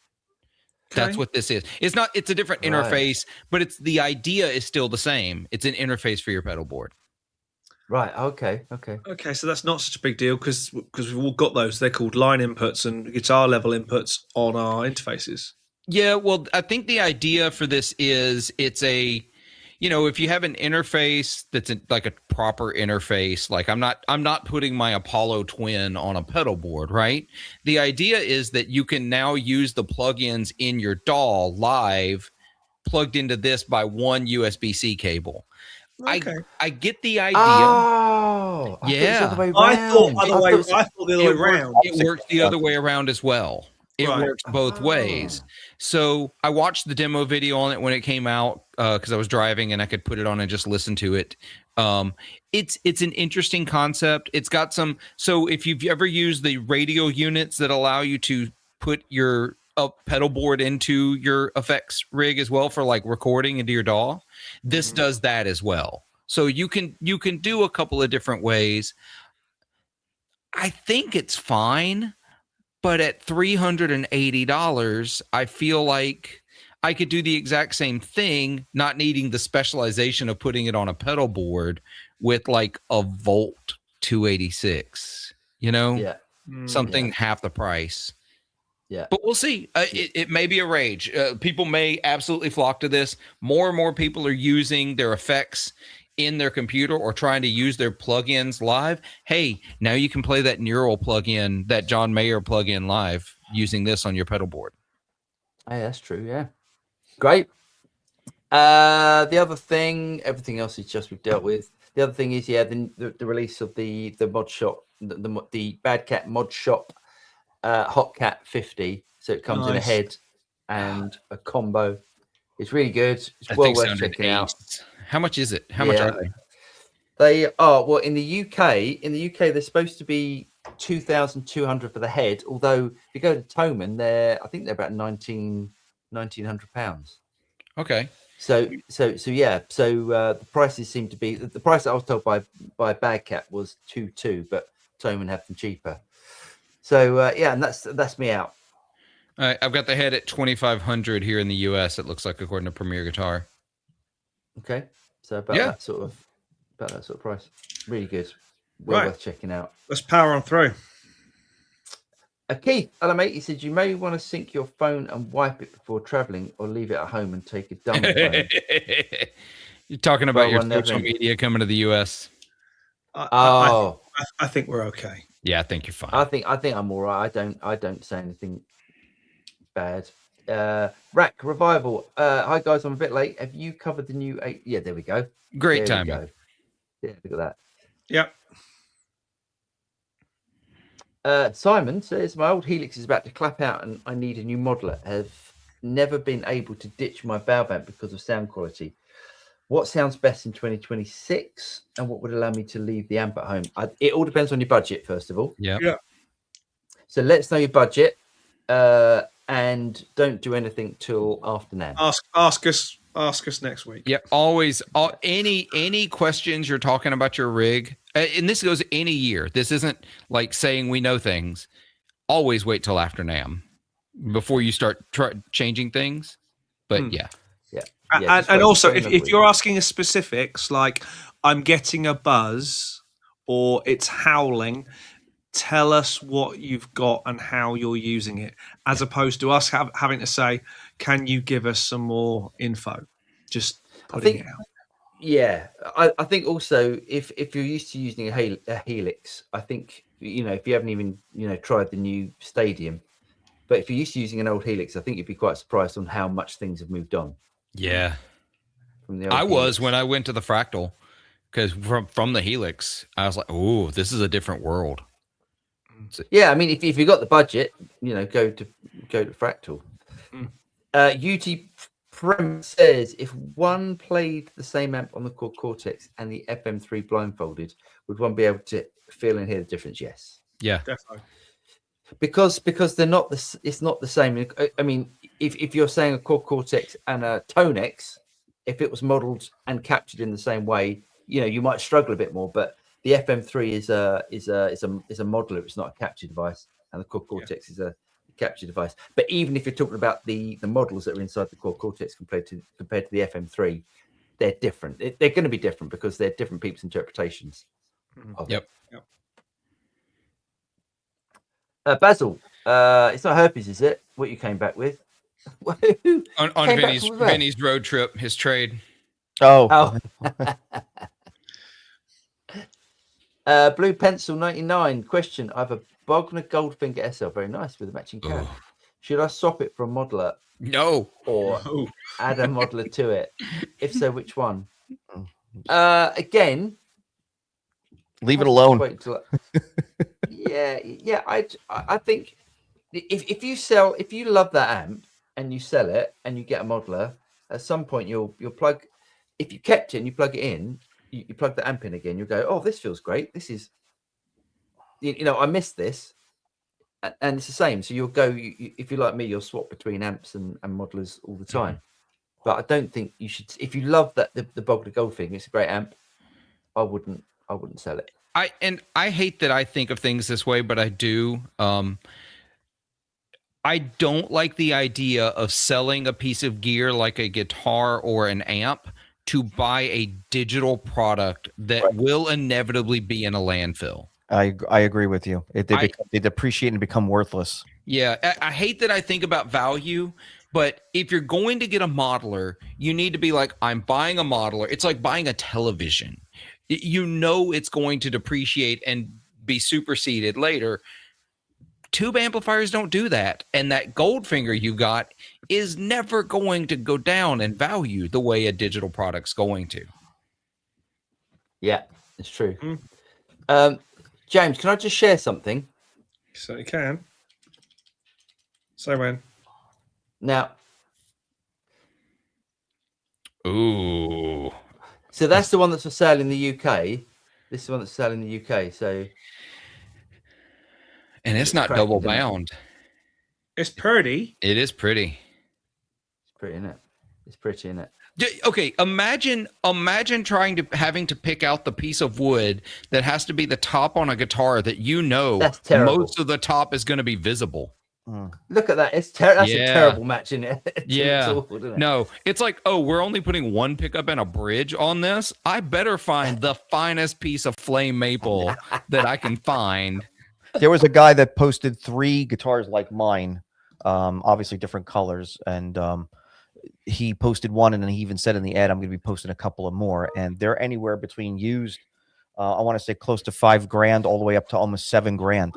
That's what this is. It's a different interface, but the idea is still the same. It's an interface for your pedal board. Right. Okay. So that's not such a big deal because we've all got those. They're called line inputs and guitar level inputs on our interfaces. Yeah. Well, I think the idea for this is it's a, if you have an interface that's like a proper interface, like I'm not putting my Apollo Twin on a pedal board, right? The idea is that you can now use the plugins in your DAW live plugged into this by one USB-C cable. Okay. I get the idea. Oh, yeah. I thought the other way around. It works the other way around as well. It works both ways. So I watched the demo video on it when it came out because I was driving and I could put it on and just listen to it. It's an interesting concept. It's got some. So if you've ever used the radio units that allow you to put your pedal board into your effects rig as well for like recording into your DAW, this does that as well. So you can do a couple of different ways. I think it's fine. But at $380, I feel like I could do the exact same thing, not needing the specialization of putting it on a pedal board with like a Volt 286, something half the price. Yeah. But we'll see. It may be a rage. People may absolutely flock to this. More and more people are using their effects in their computer or trying to use their plugins live. Hey, now you can play that Neural plugin, that John Mayer plugin live using this on your pedal board. Hey, that's true. Yeah. Great. The other thing, everything else is just we've dealt with. The other thing is, the release of the mod shop, the Bad Cat mod shop, Hot Cat 50. So it comes in a head and a combo. It's really good. It's well worth checking out. How much is it? How much are they? They are, well, in the UK, they're supposed to be 2,200 for the head. Although if you go to Thomann, I think they're about £1,900. Okay. So the prices seem to be the price that I was told by Bad Cat was 2,200, but Thomann have them cheaper. So and that's me out. All right, I've got the head at 2,500 here in the US. It looks like according to Premier Guitar. Okay, so about that sort of price. Really good. Well worth checking out. Let's power on through. Keith, hello mate. He said you may want to sync your phone and wipe it before traveling, or leave it at home and take a dummy phone. You're talking about your social media coming to the US. I think we're okay. Yeah, I think you're fine. I think I'm all right. I don't say anything bad. Rack Revival. Hi guys, I'm a bit late. Have you covered the new 8? Yeah, there we go. Great timing. Yeah, look at that. Yep. Simon says my old Helix is about to clap out and I need a new modeler. Have never been able to ditch my valve amp because of sound quality. What sounds best in 2026 and what would allow me to leave the amp at home? It all depends on your budget, first of all. Yeah. So let us know your budget and don't do anything till after NAMM. Ask us Ask us next week. Yeah, always. Any questions you're talking about your rig, and this goes any year. This isn't like saying we know things. Always wait till after NAMM before you start changing things. But yeah. And also, if you're asking us specifics, like I'm getting a buzz or it's howling, tell us what you've got and how you're using it, as opposed to us having to say, can you give us some more info? Just putting it out. Yeah, I think also if you're used to using a Helix, I think, if you haven't even, tried the new Stadium, but if you're used to using an old Helix, I think you'd be quite surprised on how much things have moved on. Yeah. From the old I Helix. was when I went to the Fractal, because from the Helix, I was like, oh, this is a different world. Yeah, I mean, if you got the budget, go to Fractal. UT Prem says, if one played the same amp on the Core Cortex and the FM3 blindfolded, would one be able to feel and hear the difference? Yes. Yeah, definitely. Because they're not it's not the same. I mean, if you're saying a Core Cortex and a Tonex, if it was modeled and captured in the same way, you might struggle a bit more. But the FM3 is a modeler; it's not a capture device, and the Core Cortex is a capture device. But even if you're talking about the models that are inside the Core Cortex compared to the FM3, they're different. They're going to be different because they're different people's interpretations. Yep. Basil, it's not herpes, is it? What you came back with? on Vinny's road trip, his trade. Oh. Blue Pencil 99 question. I have a Bogner Goldfinger SL, very nice, with a matching cap. Should I swap it for a modeler? No. Or add a modeler to it? If so, which one? Again, leave it alone. Yeah. I think if you love that amp and you sell it and you get a modeler, at some point you'll plug. If you kept it and you plug it in, you plug the amp in again. You'll go, oh, this feels great. This is, I missed this, and it's the same. So you'll go. If you're like me, you'll swap between amps and modelers all the time. But I don't think you should. If you love the Bogner Goldfinger, it's a great amp. I wouldn't sell it. I hate that I think of things this way, but I do. I don't like the idea of selling a piece of gear like a guitar or an amp to buy a digital product that will inevitably be in a landfill. I agree with you. They depreciate and become worthless. Yeah, I hate that I think about value, but if you're going to get a modeler, you need to be like, I'm buying a modeler. It's like buying a television. It's going to depreciate and be superseded later. Tube amplifiers don't do that. And that Goldfinger you got is never going to go down in value the way a digital product's going to. Yeah, it's true. James, can I just share something? You certainly can. So when? Now. Ooh. So that's the one that's for sale in the UK. This is the one that's for sale in the UK. So. And it's not double bound. It's pretty. It is pretty. It's pretty, isn't it? It's pretty, isn't it? Okay, imagine having to pick out the piece of wood that has to be the top on a guitar that that's terrible. Most of the top is going to be visible. Look at that. That's a terrible match, isn't it? Yeah. Awful, isn't it? No, it's like, oh, we're only putting one pickup and a bridge on this. I better find the finest piece of flame maple that I can find. There was a guy that posted 3 guitars like mine, obviously different colors, and he posted one, and then he even said in the ad, I'm going to be posting a couple of more, and they're anywhere between used, I want to say close to $5,000 all the way up to almost $7,000.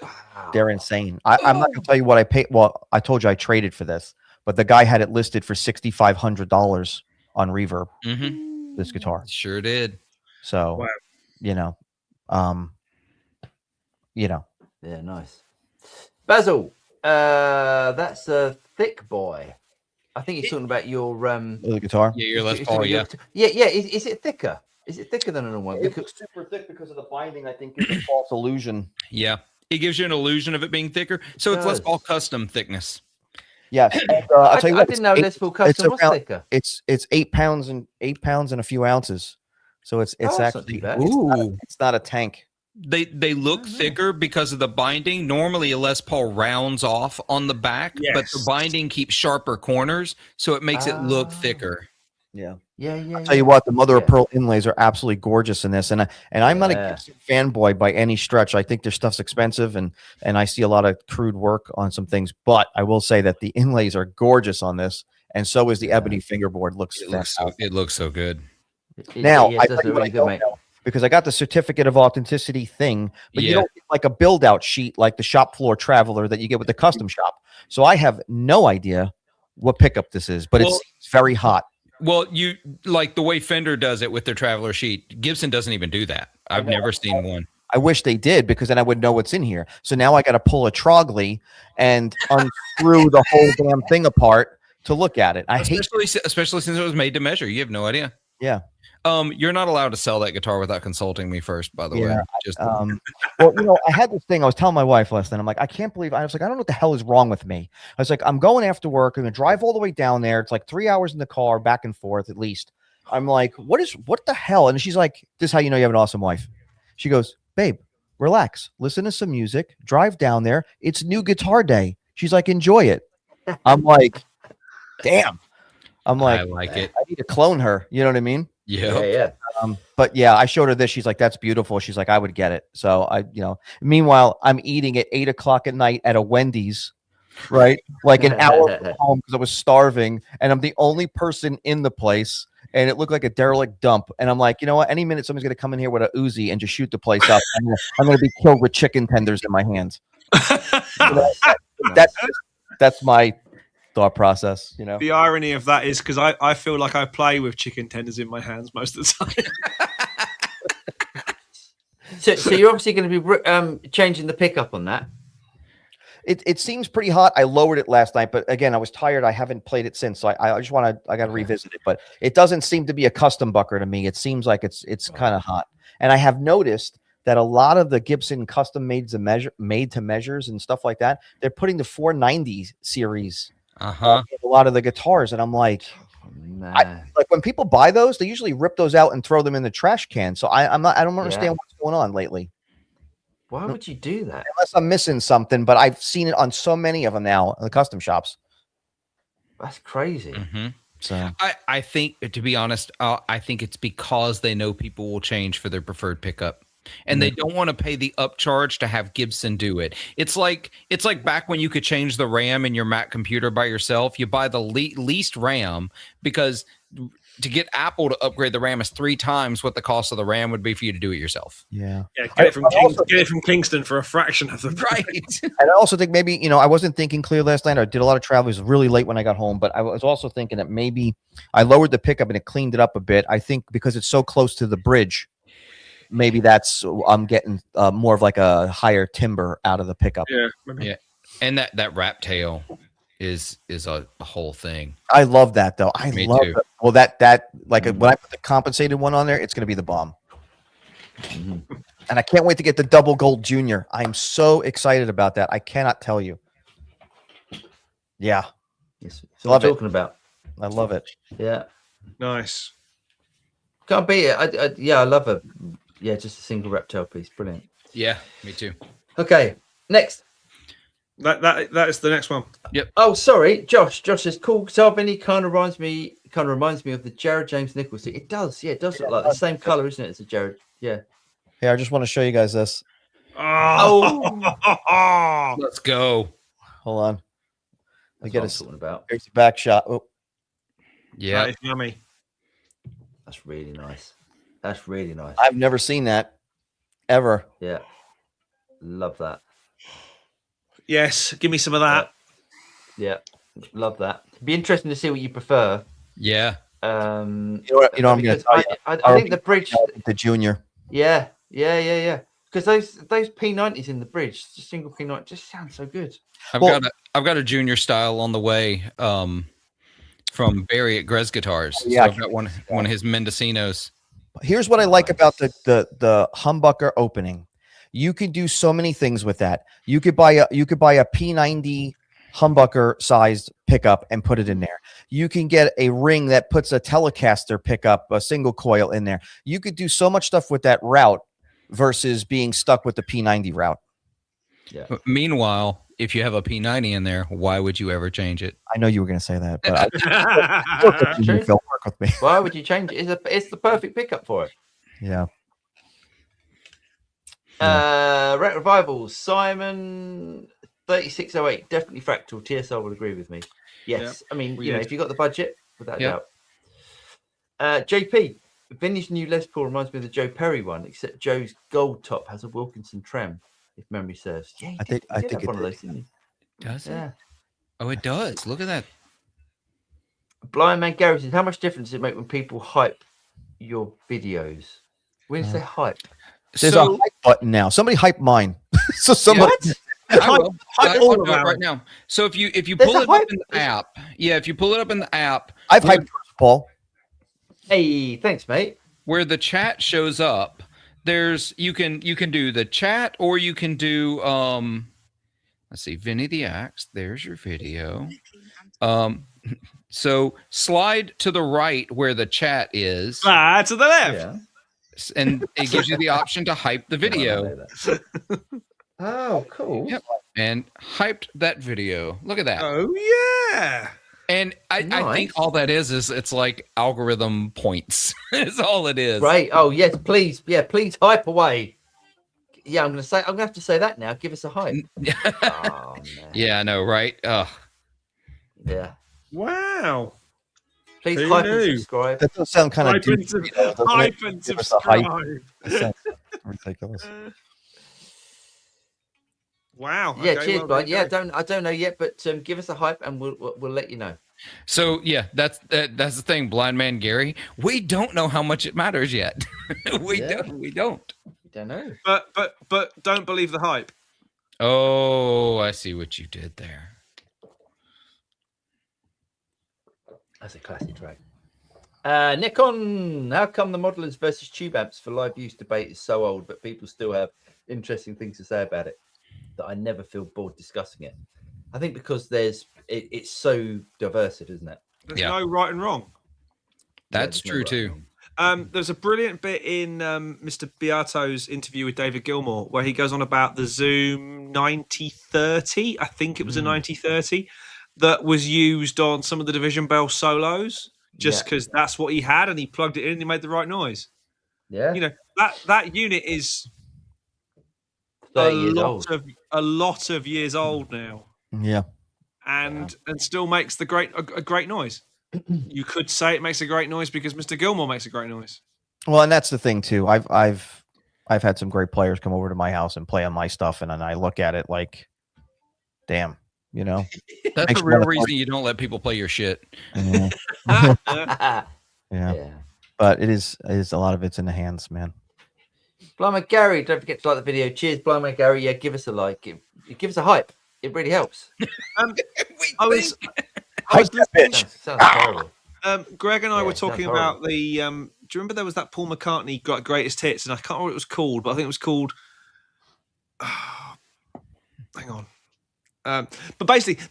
Wow. They're insane. I'm not going to tell you what I paid. Well, I told you I traded for this, but the guy had it listed for $6,500 on Reverb. Mm-hmm. This guitar sure did. So, wow. Yeah, nice. Basil, that's a thick boy. I think he's talking about your the guitar. Yeah, your Les Paul. Yeah. Is it thicker? Is it thicker than a normal one? It looks super thick because of the binding. I think gives a false illusion. Yeah, it gives you an illusion of it being thicker. So it's Les Paul custom thickness. Yes. And, I'll tell you what, I didn't know Les Paul Custom was thicker. It's 8 pounds and a few ounces. So it's actually it's not a tank. They look thicker because of the binding. Normally a Les Paul rounds off on the back, but the binding keeps sharper corners, so it makes it look thicker. Yeah. I'll tell you what, the mother of pearl inlays are absolutely gorgeous in this, and I'm not a Gibson fanboy by any stretch. I think their stuff's expensive, and I see a lot of crude work on some things, but I will say that the inlays are gorgeous on this, and so is the ebony fingerboard. It looks so good. Now I tell you what I don't know, because I got the certificate of authenticity thing, but you don't get like a build out sheet like the shop floor traveler that you get with the custom shop. So I have no idea what pickup this is, but it's very hot. Well, you like the way Fender does it with their traveler sheet. Gibson doesn't even do that. I've never seen one. I wish they did, because then I would know what's in here. So now I got to pull a Trogley and unscrew the whole damn thing apart to look at it. Especially since it was made to measure. You have no idea. Yeah. You're not allowed to sell that guitar without consulting me first, by the way. Well, I had this thing. I was telling my wife last night. I'm like, I can't believe. I was like, I don't know what the hell is wrong with me. I was like, I'm going after work. I'm gonna drive all the way down there. It's like 3 hours in the car, back and forth at least. I'm like, what the hell? And she's like, this is how you know you have an awesome wife. She goes, babe, relax, listen to some music, drive down there. It's new guitar day. She's like, enjoy it. I'm like, damn. I'm like, I like it. I need to clone her. You know what I mean? Yeah. But yeah, I showed her this. She's like, that's beautiful. She's like, I would get it. So meanwhile, I'm eating at 8 o'clock at night at a Wendy's, right? Like an hour from home because I was starving, and I'm the only person in the place, and it looked like a derelict dump. And I'm like, you know what? Any minute somebody's going to come in here with a Uzi and just shoot the place up. I'm going to be killed with chicken tenders in my hands. That's my thought process. The irony of that is because I feel like I play with chicken tenders in my hands most of the time. so you're obviously going to be changing the pickup on that. It seems pretty hot. I lowered it last night, but again, I was tired. I haven't played it since, so I just got to revisit it. But it doesn't seem to be a custom bucker to me. It seems like it's kind of hot. And I have noticed that a lot of the Gibson custom made to measures and stuff like that, they're putting the 490 series. A lot of the guitars, and I'm like, like when people buy those, they usually rip those out and throw them in the trash can. So I don't understand what's going on lately. Why would you do that? Unless I'm missing something, but I've seen it on so many of them now in the custom shops. That's crazy. So I think, to be honest, I think it's because they know people will change for their preferred pickup. And they don't want to pay the upcharge to have Gibson do it. It's like back when you could change the RAM in your Mac computer by yourself. You buy the least RAM, because to get Apple to upgrade the RAM is 3 times what the cost of the RAM would be for you to do it yourself. Yeah. Get it from Kingston for a fraction of the price. Right. And I also think maybe, I wasn't thinking clear last night. I did a lot of travel. It was really late when I got home, but I was also thinking that maybe I lowered the pickup and it cleaned it up a bit. I think because it's so close to the bridge, maybe that's I'm getting more of like a higher timber out of the pickup. Yeah. And that wrap tail is a whole thing. I love that though. Me love too. it. Well, that like when I put the compensated one on there, it's going to be the bomb. And I can't wait to get the double gold junior. I'm so excited about that. I cannot tell you. Yeah. Yes. So what I'm talking about. I love it. Yeah. Nice. Can't beat it. I love it. Yeah, just a single reptile piece. Brilliant. Yeah, me too. Okay, next. That is the next one. Yep. Oh, sorry, Josh. Josh says cool guitar, Vinny. Kind of reminds me of the Jared James Nichols. It does. Yeah, it does look like the same color, isn't it? As a Jared. Yeah. Here, I just want to show you guys this. Oh. Let's go. Hold on. That's what I'm talking about. Here's the back shot. Oh. Yeah. That is yummy. That's really nice. That's really nice. I've never seen that ever. Yeah. Love that. Yes. Give me some of that. Yeah. Love that. It'd be interesting to see what you prefer. Yeah. I'm going to tell you. I think the bridge. The junior. Yeah. Because those P90s in the bridge, just single P90, just sound so good. I've got a junior style on the way from Barry at Grez Guitars. Yeah. So I've got one of his Mendocinos. Here's what I like about the humbucker opening. You could do so many things with that. You could buy a P90 humbucker sized pickup and put it in there. You can get a ring that puts a Telecaster pickup, a single coil in there. You could do so much stuff with that route versus being stuck with the P90 route. Yeah. Meanwhile, if you have a P90 in there, why would you ever change it? I know you were going to say that, but work with me. Why would you change it? It's the perfect pickup for it. Yeah. Ret Revivals, Simon 3608, definitely Fractal. TSR will agree with me. Yes. I mean, you know, if you got the budget, without a doubt. JP, Vinny's new Les Paul reminds me of the Joe Perry one, except Joe's gold top has a Wilkinson trem, if memory serves. Yeah, I think it one of those, didn't he? Does it? Yeah. Oh, it does. Look at that. Blind Man Gary says, how much difference does it make when people hype your videos? When you say hype? There's a hype button now. Somebody hype mine. So somebody I'll do it right now. So if you pull it up in the app, if you pull it up in the app, I've hyped Paul. Hey, thanks, mate. Where the chat shows up, there's you can do the chat, or you can do let's see, Vinny the Axe. There's your video. So slide to the right where the chat is. To the left. Yeah. And it gives you the option to hype the video. Oh, cool. Yep. And hyped that video. Look at that. Oh, yeah. And I think all that is it's like algorithm points. Is all it is. Right. Oh, yes, please. Yeah, please hype away. Yeah, I'm gonna have to say that now. Give us a hype. Oh, man. Yeah, I know, right? Yeah. Wow. Please hype and subscribe. That does sound kind of hype and subscribe. Ridiculous. Wow. Yeah, okay, cheers, well, bud. Yeah, I don't know yet, but give us a hype and we'll let you know. So yeah, that's the thing, Blind Man Gary. We don't know how much it matters yet. We don't. We don't know. But don't believe the hype. Oh, I see what you did there. That's a classic track. Nikon, how come the modelers versus tube amps for live use debate is so old, but people still have interesting things to say about it that I never feel bored discussing it? I think because it's so diverse, isn't it? There's no right and wrong. That's true too. There's a brilliant bit in Mr. Beato's interview with David Gilmour where he goes on about the Zoom 9030. I think it was a 9030 that was used on some of the Division Bell solos just because that's what he had and he plugged it in and he made the right noise. Yeah. You know, that unit is a lot of years old now. Yeah. And still makes a great noise. You could say it makes a great noise because Mr. Gilmour makes a great noise. Well, and that's the thing too. I've had some great players come over to my house and play on my stuff, and then I look at it like, damn, you know. That's the real reason you don't let people play your shit. Yeah. Yeah. But it is a lot of it's in the hands, man. Blind Gary, don't forget to like the video. Cheers, Blind Gary. Yeah, give us a like. Give us a hype. It really helps. I was sounds terrible. Greg and I were talking about the. Do you remember there was that Paul McCartney got greatest hits, and I can't remember what it was called, but I think it was called. Hang on. But basically,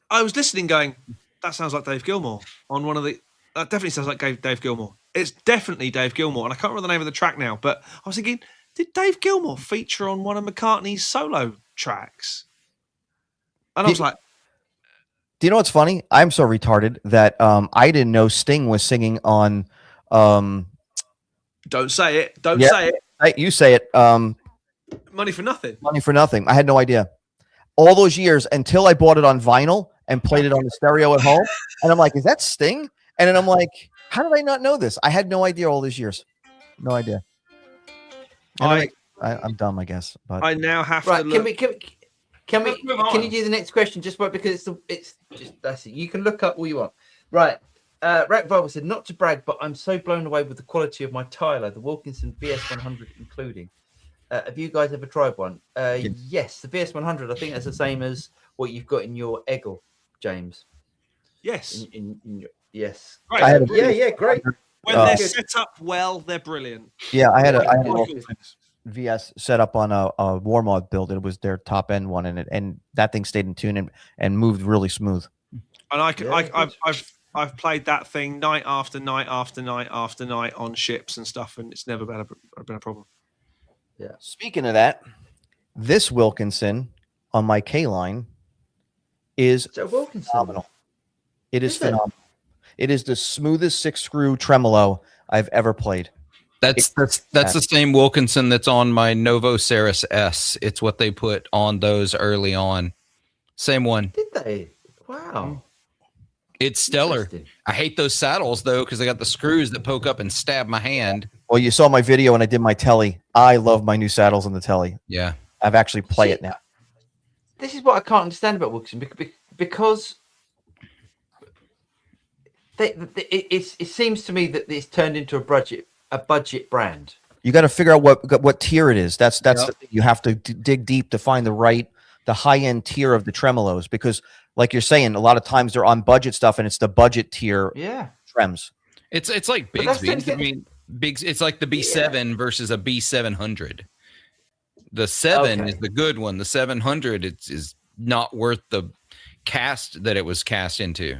I was listening, going, that sounds like Dave Gilmour on one of the. That definitely sounds like Dave Gilmour. It's definitely Dave Gilmour, and I can't remember the name of the track now. But I was thinking, did Dave Gilmour feature on one of McCartney's solo tracks? And I was like, do you know what's funny? I'm so retarded that I didn't know Sting was singing on. Don't say it. Don't say it. You say it. Money for Nothing. Money for Nothing. I had no idea. All those years until I bought it on vinyl and played it on the stereo at home, and I'm like, is that Sting? And then I'm like, how did I not know this? I had no idea all these years. No idea. I'm dumb, I guess. But I now have to look. Can you do the next question just because it's just that's it. You can look up all you want. Right. Rack Vival said, not to brag, but I'm so blown away with the quality of my Tyler, the Wilkinson VS100 including. Have you guys ever tried one? Yes, the VS100. I think that's the same as what you've got in your Eggle, James. Yes. Yes. Right. Yeah, great. When they're set up well, they're brilliant. Yeah, I had VS set up on a war mod build. It was their top end one, and that thing stayed in tune and moved really smooth. And I've played that thing night after night after night after night on ships and stuff, and it's never been a problem. Yeah. Speaking of that, this Wilkinson on my K line is phenomenal. It is phenomenal. It is the smoothest 6-screw tremolo I've ever played. That's the same Wilkinson that's on my Novo Ceres S. It's what they put on those early on. Same one. Did they? Wow. It's stellar. I hate those saddles though, because they got the screws that poke up and stab my hand. Well, you saw my video when I did my telly. I love my new saddles on the telly. Yeah. I've actually played it now. This is what I can't understand about Wilkinson, because it seems to me that it's turned into a budget brand. You got to figure out what tier it is. That's the thing. You have to dig deep to find the high end tier of the tremolos, because like you're saying, a lot of times they're on budget stuff and it's the budget tier. Yeah. Trems. It's like Bigsby. I mean, it's like the B7 versus a B700. The 7 is the good one. The 700 is not worth the cast that it was cast into.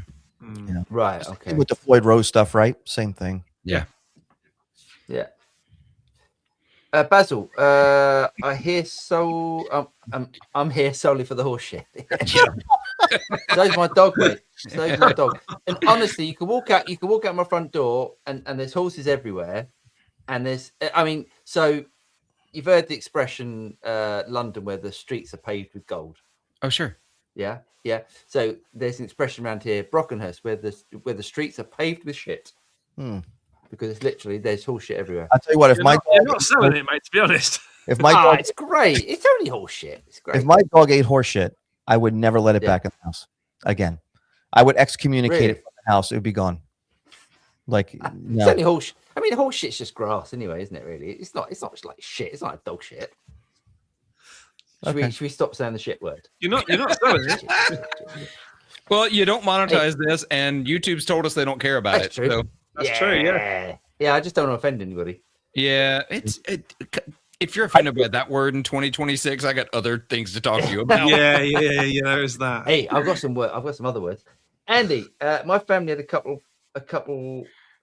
Yeah. Right. Okay. With the Floyd Rose stuff, right? Same thing. Yeah. Yeah. Basil, I hear I'm here solely for the horse shit. So's my dog, mate. So's my dog. And honestly, you can walk out my front door and there's horses everywhere. And so you've heard the expression London where the streets are paved with gold. Oh, sure. Yeah. Yeah. So there's an expression around here, Brockenhurst, where the streets are paved with shit. Because it's literally there's horse shit everywhere. I'll tell you what, you're not selling it, mate, to be honest. If my dog, it's great. It's only horse shit. It's great. If my dog ate horse shit, I would never let it back in the house again. I would excommunicate it from the house. It would be gone. Like it's only horse. I mean, horse shit's just grass anyway, isn't it? Really, it's not like shit. It's not like dog shit. Should we stop saying the shit word? You're not selling it. Well, you don't monetize this, and YouTube's told us they don't care about it. True. So. That's true. Yeah. Yeah. I just don't want to offend anybody. Yeah. If you're offended by that word in 2026, I got other things to talk to you about. Yeah. There's that. Hey, I've got some other words. Andy, my family had a couple.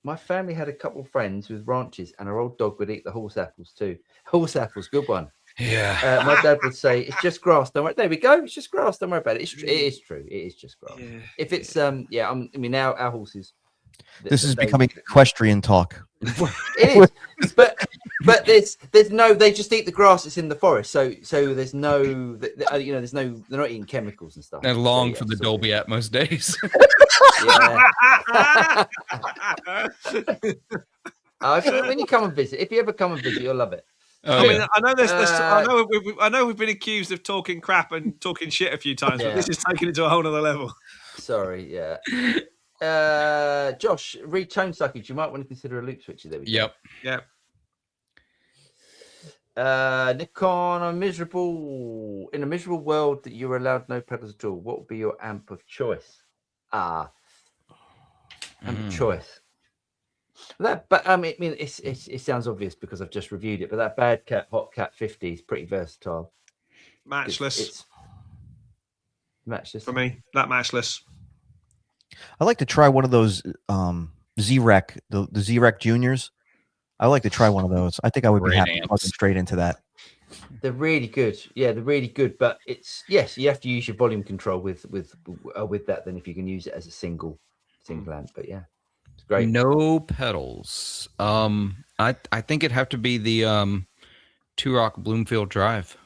My family had a couple of friends with ranches, and our old dog would eat the horse apples too. Horse apples, good one. Yeah. My dad would say, "It's just grass. Don't worry." There we go. It's just grass. Don't worry about it. It is true. It is just grass. Yeah. If it's now our horses. This is becoming equestrian talk. It is, but there's no. They just eat the grass that's in the forest. So there's no. There's no. They're not eating chemicals and stuff. I long for the Dolby Atmos days. When you come and visit, if you ever come and visit, you'll love it. Oh, I mean, I know there's. I know we've been accused of talking crap and talking shit a few times, but this is taking it to a whole other level. Sorry, yeah. Josh, read tone suckage. You might want to consider a loop switcher. There we go. Yep. Nikon, in a miserable world that you're allowed no pedals at all, what would be your amp of choice? Amp of choice. But I mean, it sounds obvious because I've just reviewed it. But that Bad Cat Hot Cat 50 is pretty versatile. Matchless. It's matchless for me. That matchless. I like to try one of those Z-Rec, the Z-Rec Juniors. I like to try one of those. I think I would be happy plugging straight into that. They're really good. Yeah, they're really good. But you have to use your volume control with that than if you can use it as a single amp. But yeah, it's great. No pedals. I think it'd have to be the Two Rock Bloomfield Drive.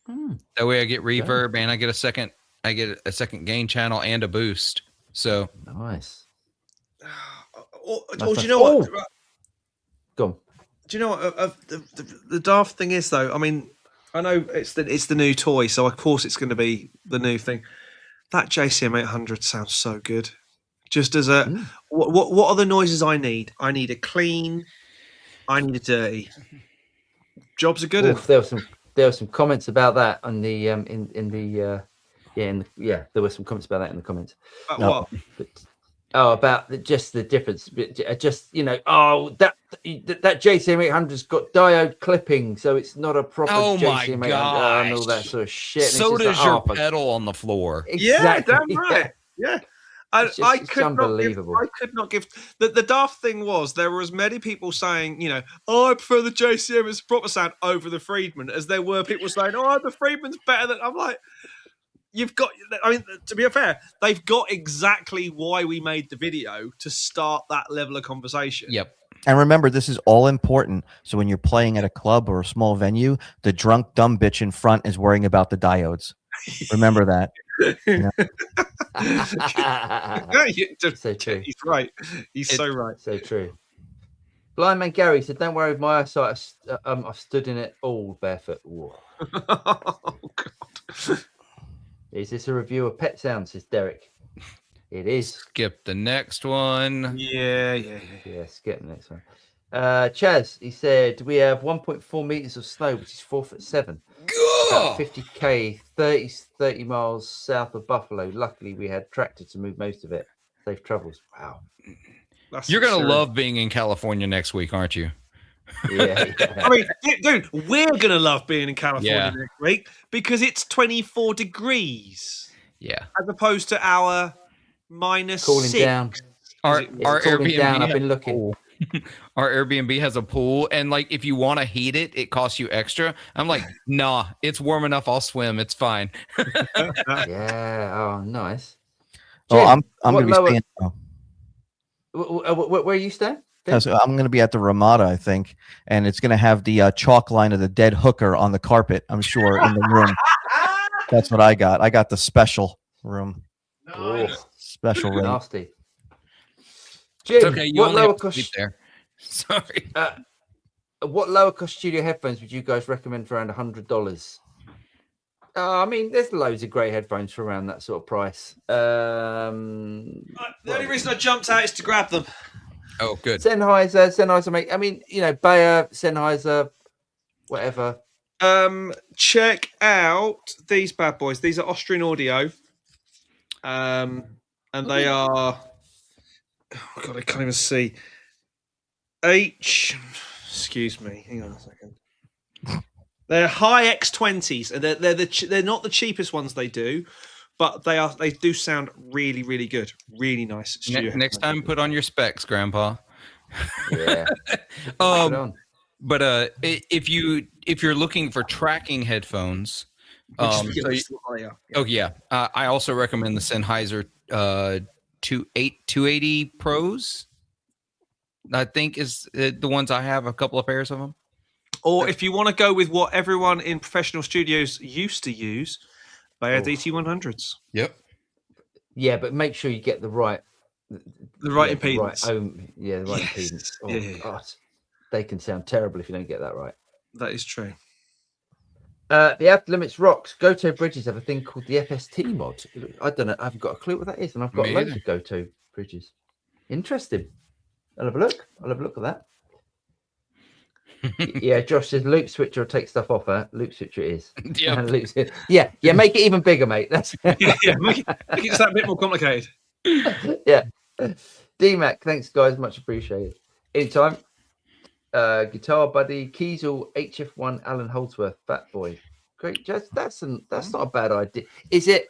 That way I get reverb and I get a second gain channel and a boost. So nice. Or do you know what? Go on. Do you know what? The daft thing is, though, I mean, I know it's the new toy, so of course it's going to be the new thing. That JCM 800 sounds so good. Just as a what are the noises I need? I need a clean. I need a dirty. Jobs are good. There were some comments about that on the there were some comments about that in the comments. About what? About just the difference. Just that that JCM 800's got diode clipping, so it's not a proper JCM 800 and all that sort of shit. And So it's does like, your pedal on the floor. Exactly. Yeah, damn right. Yeah. It's unbelievable. I could not give the daft thing was there were as many people saying, I prefer the JCM, it's a proper sound over the Friedman, as there were people saying, the Friedman's better than. I'm like, to be fair, they've got exactly why we made the video, to start that level of conversation. Yep. And remember, this is all important. So when you're playing at a club or a small venue, the drunk dumb bitch in front is worrying about the diodes. Remember that. So true. He's right. He's so right. So true. Blind Man Gary said, "Don't worry with my eyesight. I've stood in it all barefoot." Oh God. Is this a review of Pet Sounds? Says Derek. It is. Skip the next one. Yeah. Skip the next one. Chaz, he said, we have 1.4 meters of snow, which is 4'7". About 50k, 30 miles south of Buffalo. Luckily, we had tractor to move most of it. Safe travels. Wow. You're gonna love being in California next week, aren't you? Yeah. I mean, dude, we're gonna love being in California next week because it's 24 degrees. Yeah. As opposed to our minus cooling 6. down. Our Airbnb down. I've been looking. Our Airbnb has a pool, and like if you want to heat it, it costs you extra. I'm like, nah, it's warm enough. I'll swim. It's fine. Yeah. Oh, nice. Jim, I'm going to be staying. Where are you staying? So I'm going to be at the Ramada, I think, and it's going to have the chalk line of the dead hooker on the carpet, I'm sure, in the room. That's what I got. I got the special room. Nice. Special room. Nasty. Jim, okay, you what only lower have to sleep there. Sorry. What lower cost studio headphones would you guys recommend for around $100? I mean, there's loads of great headphones for around that sort of price. The only reason I jumped out is to grab them. Oh, good. Sennheiser, mate. I mean, Bayer, Sennheiser, whatever. Check out these bad boys. These are Austrian Audio. And they are. Oh God, I can't even see. Excuse me. Hang on a second. They're high X20s, and they're not the cheapest ones they do, but they do sound really, really good, really nice. Next time, put on your specs, Grandpa. Yeah. But if you're looking for tracking headphones, I also recommend the Sennheiser 280 Pros. I think is the ones I have, a couple of pairs of them. Or if you want to go with what everyone in professional studios used to use, Bayer DT100s. Yep. Yeah, but make sure you get the right impedance. The right impedance. Oh, God. They can sound terrible if you don't get that right. That is true. The App Limits Rocks Goto bridges have a thing called the FST mod. I don't know. I haven't got a clue what that is, and I've got loads of Goto bridges. Interesting. I'll have a look. at that. Yeah, Josh says loop switcher will take stuff off her. Loop switcher it is. Yeah. Make it even bigger, mate. That's make it just that bit more complicated. Yeah. DMAC, thanks guys, much appreciated. Anytime. Guitar Buddy, Kiesel, HF1, Alan Holdsworth, Fat Boy. Great, Jazz. That's not a bad idea. Is it?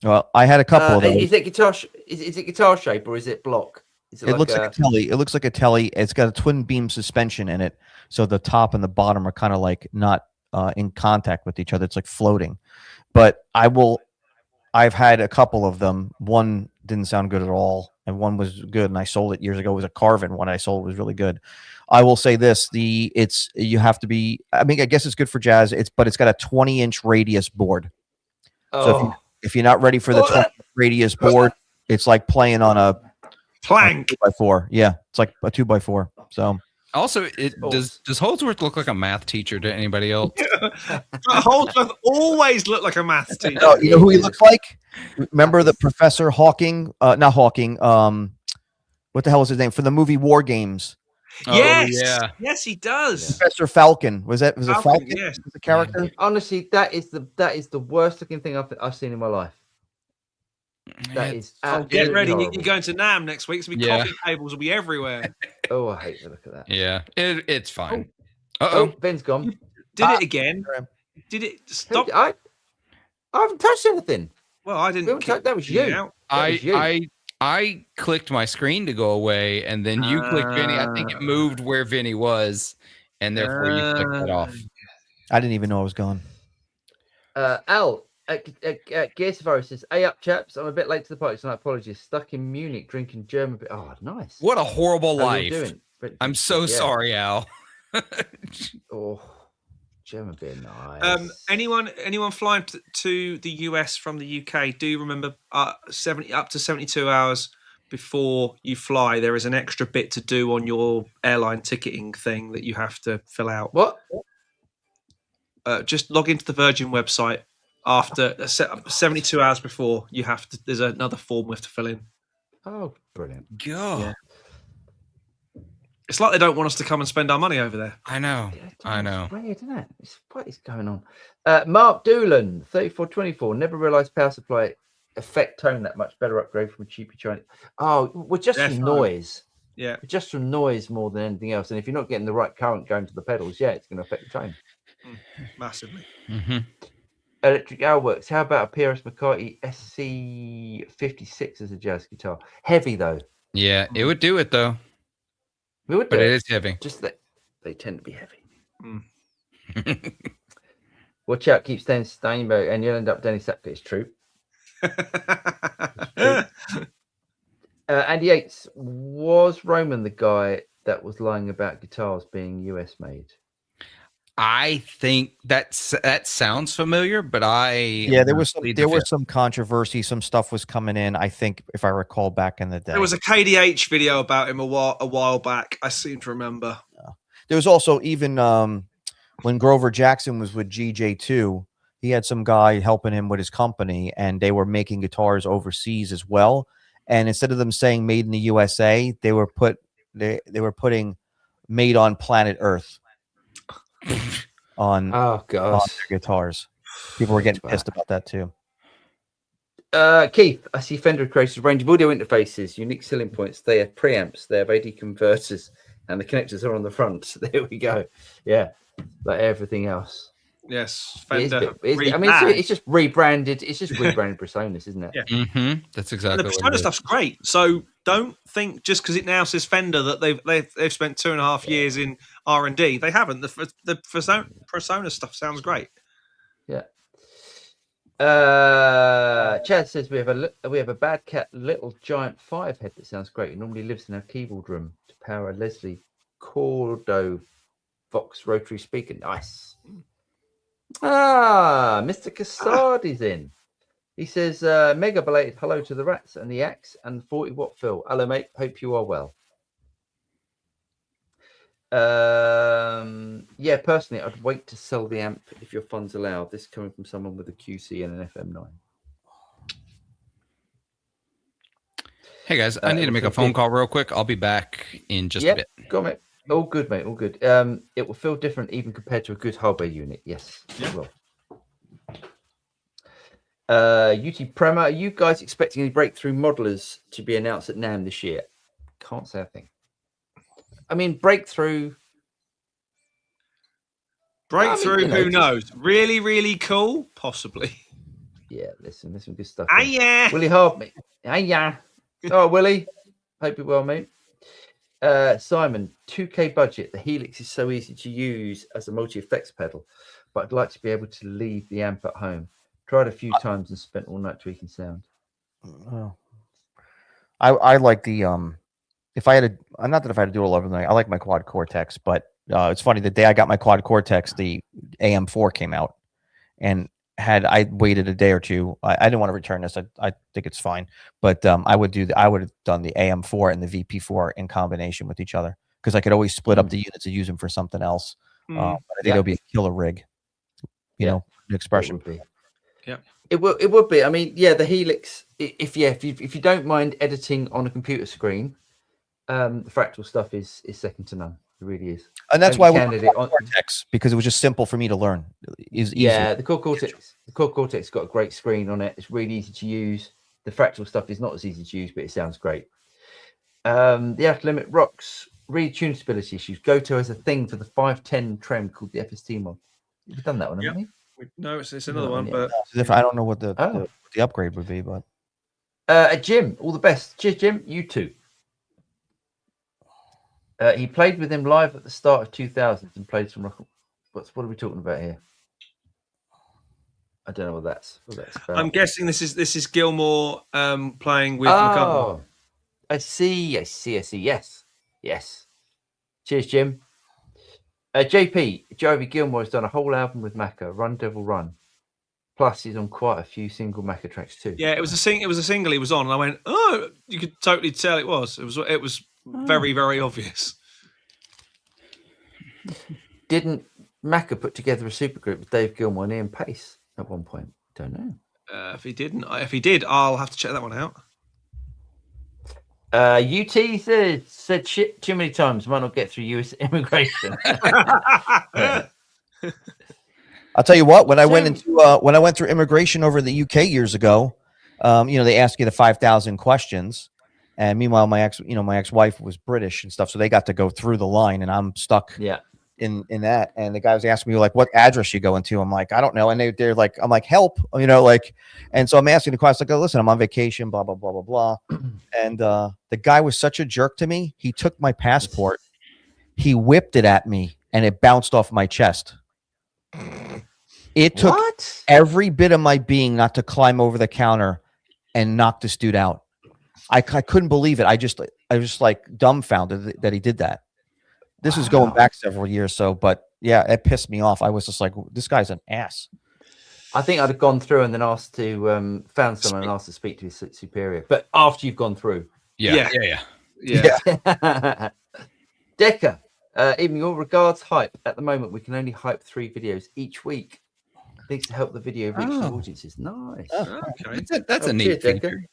Well, I had a couple of those. Is it guitar? Is it guitar shape or is it block? It looks like a telly. It looks like a telly. It's got a twin beam suspension in it, so the top and the bottom are kind of like not in contact with each other. It's like floating. But I've had a couple of them. One didn't sound good at all, and one was good. And I sold it years ago. It was a Carvin. One I sold was really good. I will say this: you have to be. I mean, I guess it's good for jazz. But it's got a 20-inch radius board. Oh. So if you're not ready for the 20 radius board, it's like playing on a plank 2x4. Yeah, it's like a 2x4. So also, does Holdsworth look like a math teacher to anybody else? Holdsworth always looked like a math teacher. No, you know who he looks like? Remember the Professor Hawking? Not Hawking. What the hell was his name for the movie War Games? Yes, he does. Professor Falcon. Was it Falcon? Yes, the character. Honestly, that is the worst looking thing I've seen in my life. That is get ready. You're going to NAMM next week. So coffee tables will be everywhere. Oh, I hate the look of that. Yeah, it's fine. Oh, Ben's gone. Did it again? Did it stop? I haven't touched anything. Well, I didn't. That was you. I clicked my screen to go away, and then you clicked Vinny. I think it moved where Vinny was, and therefore you clicked that off. I didn't even know I was gone. Al Gears says, "Hey up, chaps! I'm a bit late to the party tonight. Apologies. Stuck in Munich drinking German beer. Oh, nice. What a horrible life. Doing? I'm so sorry, Al. Oh, German beer, nice. Anyone flying to the US from the UK, do remember up to 72 hours before you fly, there is an extra bit to do on your airline ticketing thing that you have to fill out. What? Just log into the Virgin website after 72 hours before you have to. There's another form we have to fill in. Oh, brilliant! God. Yeah. It's like they don't want us to come and spend our money over there. I know. It's weird, isn't it? What is going on? Mark Doolan, 3424. Never realised power supply affect tone that much. Better upgrade from a cheapy Chinese. Oh, well, just from noise. Yeah. Just from noise more than anything else. And if you're not getting the right current going to the pedals, it's going to affect the tone. Massively. Mm-hmm. Electric Owl works. How about a PRS McCarthy SC56 as a jazz guitar? Heavy, though. Yeah, it would do it, though. But it is heavy. Just that they tend to be heavy. Watch out, keep staying Steinberg, and you'll end up Dennis Sapka. It's true. Andy Yates, was Roman the guy that was lying about guitars being US made? I think that sounds familiar, but there was some controversy. Some stuff was coming in. I think if I recall back in the day, there was a KDH video about him a while back. I seem to remember. There was also even when Grover Jackson was with GJ2, he had some guy helping him with his company, and they were making guitars overseas as well. And instead of them saying "Made in the USA," they were putting "Made on Planet Earth." on their guitars. People were getting pissed about that too. Keith, I see Fender created a range of audio interfaces, unique selling points. They have preamps, they have AD converters, and the connectors are on the front. There we go. Yeah, like everything else. Yes, Fender. It's just rebranded. It's just rebranded personas, isn't it? Yeah, that's exactly. And the persona stuff's great. So don't think just because it now says Fender that they've spent 2.5 years in R&D. They haven't. The persona stuff sounds great. Yeah. Chad says we have a Bad Cat Little Giant 5 head that sounds great. It normally lives in our keyboard room to power a Leslie Cordo Vox rotary speaker. Nice. Mr. Casardi's in. He says, mega belated hello to the rats and the axe and 40 watt Phil. Hello, mate. Hope you are well. Yeah, personally, I'd wait to sell the amp if your funds allow. This coming from someone with a QC and an FM9. Hey, guys, I need to make a phone call real quick. I'll be back in just a bit. Go on, mate. All good, mate. All good. It will feel different even compared to a good hardware unit. Yes, it will. UT Prema, are you guys expecting any breakthrough modelers to be announced at NAMM this year? Can't say a thing. I mean, breakthrough. Who knows? Really, really cool? Possibly. Yeah, listen, there's some good stuff. Yeah. Willie Hardme. Yeah. Oh, Willie. Hope you're well, mate. Simon, 2K budget. The Helix is so easy to use as a multi-effects pedal, but I'd like to be able to leave the amp at home. Tried a few times and spent all night tweaking sound. I like the if I had to do all everything, I like my Quad Cortex, but it's funny, the day I got my Quad Cortex, the AM4 came out, and had I waited a day or two, I didn't want to return this. I think it's fine, but I would have done the AM4 and the VP4 in combination with each other, because I could always split up the units and use them for something else. But I think it'll be a killer rig, you know, an expression. Yeah, it would be. I mean, yeah, the Helix. If you don't mind editing on a computer screen, the fractal stuff is second to none. It really is. And that's why we went on Cortex, because it was just simple for me to learn. Yeah, the Core Cortex got a great screen on it. It's really easy to use. The fractal stuff is not as easy to use, but it sounds great. The Outer Limit rocks. Read tune stability issues. Goto has a thing for the 510 trem called the FST mod. You've done that one, haven't you? No, it's another one, but I don't know what the upgrade would be, but Jim, all the best. Cheers, Jim. You too. He played with him live at the start of 2000 and played some rock. What are we talking about here? I don't know what that's about. I'm guessing this is Gilmore playing with McCartney. I see. Yes. Cheers, Jim. JP, Jovi Gilmore has done a whole album with Macca, Run Devil Run. Plus, he's on quite a few single Macca tracks too. Yeah, it was a single he was on, and I went, oh, you could totally tell it was. It was very, very obvious. Didn't Macca put together a supergroup with Dave Gilmore and Ian Pace at one point? Don't know. If he did, I'll have to check that one out. UT said shit too many times. Might not get through US immigration. I'll tell you what. When I went through immigration over the UK years ago, they ask you the 5,000 questions, and meanwhile my ex-wife was British and stuff, so they got to go through the line, and I'm stuck. Yeah. In that, and the guy was asking me like, what address you going to? I'm like, I don't know. And they're like, I'm like, help, and so I'm asking the question, like, oh, listen, I'm on vacation, blah blah blah blah blah. And the guy was such a jerk to me. He took my passport, he whipped it at me, and it bounced off my chest. It took every bit of my being not to climb over the counter and knock this dude out. I couldn't believe it. I was like dumbfounded that he did that. This is going back several years, but yeah, it pissed me off. I was just like, this guy's an ass. I think I'd have gone through and then asked to found someone and asked to speak to his superior. But after you've gone through, yeah. Decker, even your regards, hype. At the moment, we can only hype 3 videos each week. Thanks to help the video reach the audiences. Nice. Oh, okay. That's a neat feature.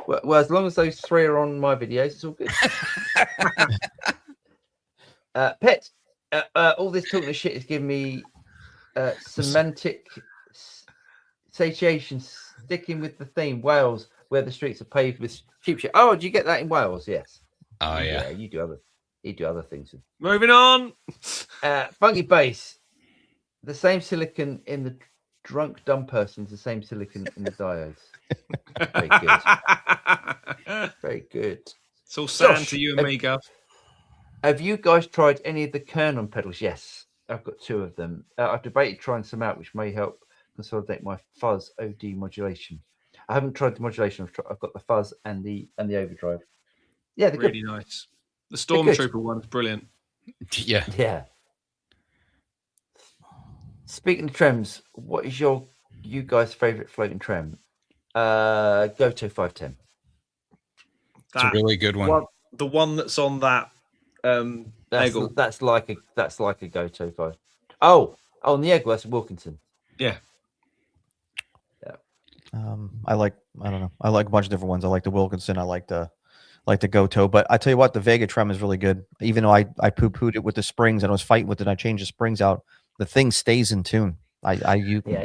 Well, as long as those 3 are on my videos, it's all good. Pet, all this talking of shit is giving me semantic satiation. Sticking with the theme, Wales, where the streets are paved with cheap shit. Oh, do you get that in Wales? Yes. Oh yeah. You do other things. Moving on. Funky bass. The same silicon in the drunk dumb person's the same silicon in the diodes. Very good. Very good. It's all sand to you and me, Gov. Have you guys tried any of the Kernon pedals? Yes, I've got 2 of them. I've debated trying some out, which may help consolidate my fuzz OD modulation. I haven't tried the modulation. I've got the fuzz and the overdrive. Yeah, they're really good. Nice. The Stormtrooper one's brilliant. Yeah. Speaking of trems, what is you guys' favorite floating trem? Goto 510. That's a really good one. The one that's on that. That's like a Goto 5. Oh, on the Eggle, that's a Wilkinson. Yeah. I like a bunch of different ones. I like the Wilkinson. I like the Goto. But I tell you what, the Vega Trem is really good. Even though I poo-pooed it with the springs and I was fighting with it, I changed the springs out. The thing stays in tune. It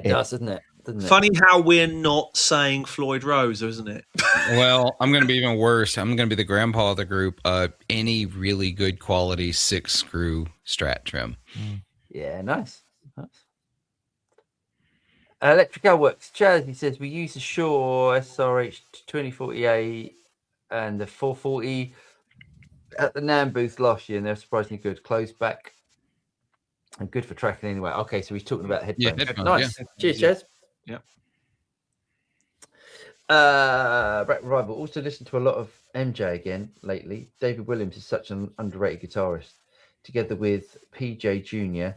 does, doesn't it? Funny how we're not saying Floyd Rose, isn't it? Well, I'm going to be even worse. I'm going to be the grandpa of the group. Any really good quality 6-screw Strat trim. Yeah, nice. Electrical Works. Charity says we use the Shaw SRH 2048 and the 440 at the NAMM booth last year, and they're surprisingly good. Closed back and good for tracking anyway. Okay, so he's talking about headphones. Yeah, headphones, nice. Yeah. Cheers, Chaz. Yeah. Brett Revival. Also listened to a lot of MJ again lately. David Williams is such an underrated guitarist. Together with PJ Jr.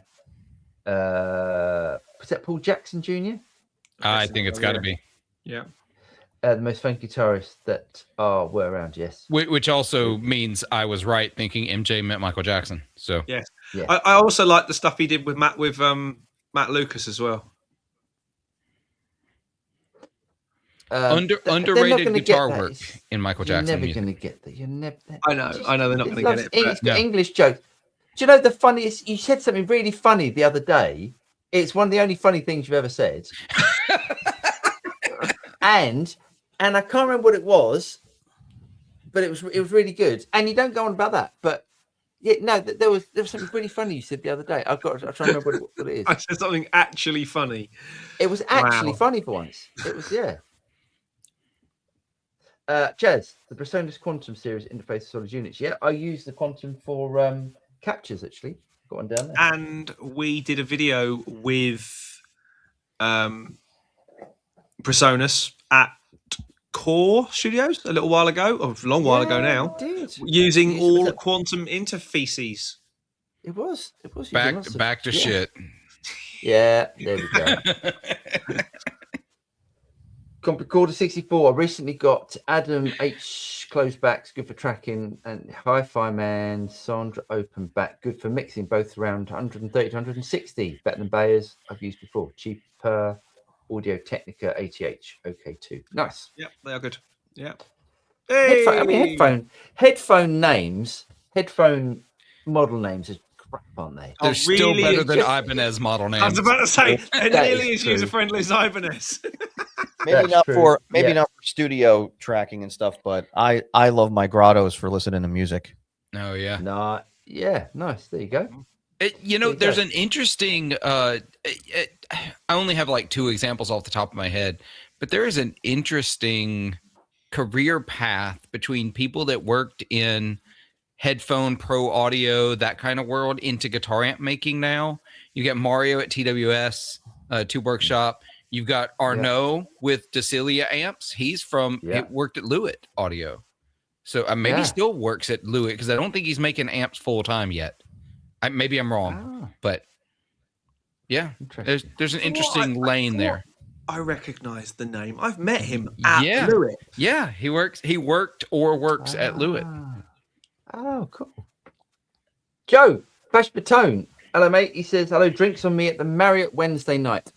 Was that Paul Jackson Jr.? I think it's got to be. Yeah. The most fun guitarists that were around, yes. Which also means I was right thinking MJ meant Michael Jackson. So yes. Yeah. I also like the stuff he did with Matt Lucas as well. Underrated guitar work in Michael Jackson. You're never music. going to get that. You're never. I know they're not going to get it. He's got English jokes. Do you know the funniest? You said something really funny the other day. It's one of the only funny things you've ever said. and I can't remember what it was, but it was really good. And you don't go on about that. But Yeah, no, there was something really funny you said the other day. I'm trying to remember what it is. I said something actually funny. It was actually funny for once. It was, yeah. Chaz, the PreSonus Quantum series interface solid units. Yeah, I use the Quantum for captures, actually. Got one down there. And we did a video with PreSonus at Core Studios a little while ago, or a long while ago now, using all quantum interfaces. It was back to shit. Yeah, there we go. Recorder 64. I recently got Adam H closed backs, good for tracking, and Hi-Fi Man Sandra open back, good for mixing, both around 130 to 160. Better than Bayer's I've used before. Cheaper Audio Technica ATH. Okay, too. Nice. Yep, they are good. Yeah. Hey! Headphone names, headphone model names are crap, aren't they? They're still better than Ibanez model names. I was about to say they're nearly as user friendly as Ibanez. Maybe not for studio tracking and stuff, but I love my grottos for listening to music. Oh yeah. No, yeah, nice. There you go. There's an interesting I only have like 2 examples off the top of my head, but there is an interesting career path between people that worked in headphone pro audio, that kind of world, into guitar amp making now. You get Mario at TWS, Tube Workshop. You've got Arno with Dilia amps. He's he worked at Lewitt Audio. So maybe he still works at Lewitt, because I don't think he's making amps full time yet. Maybe I'm wrong, but yeah, there's an interesting lane there. I recognize the name. I've met him at Lewitt. Yeah, he worked or works at Lewitt. Oh, cool. Joe, Bash Batone. Hello, mate. He says, hello, drinks on me at the Marriott Wednesday night.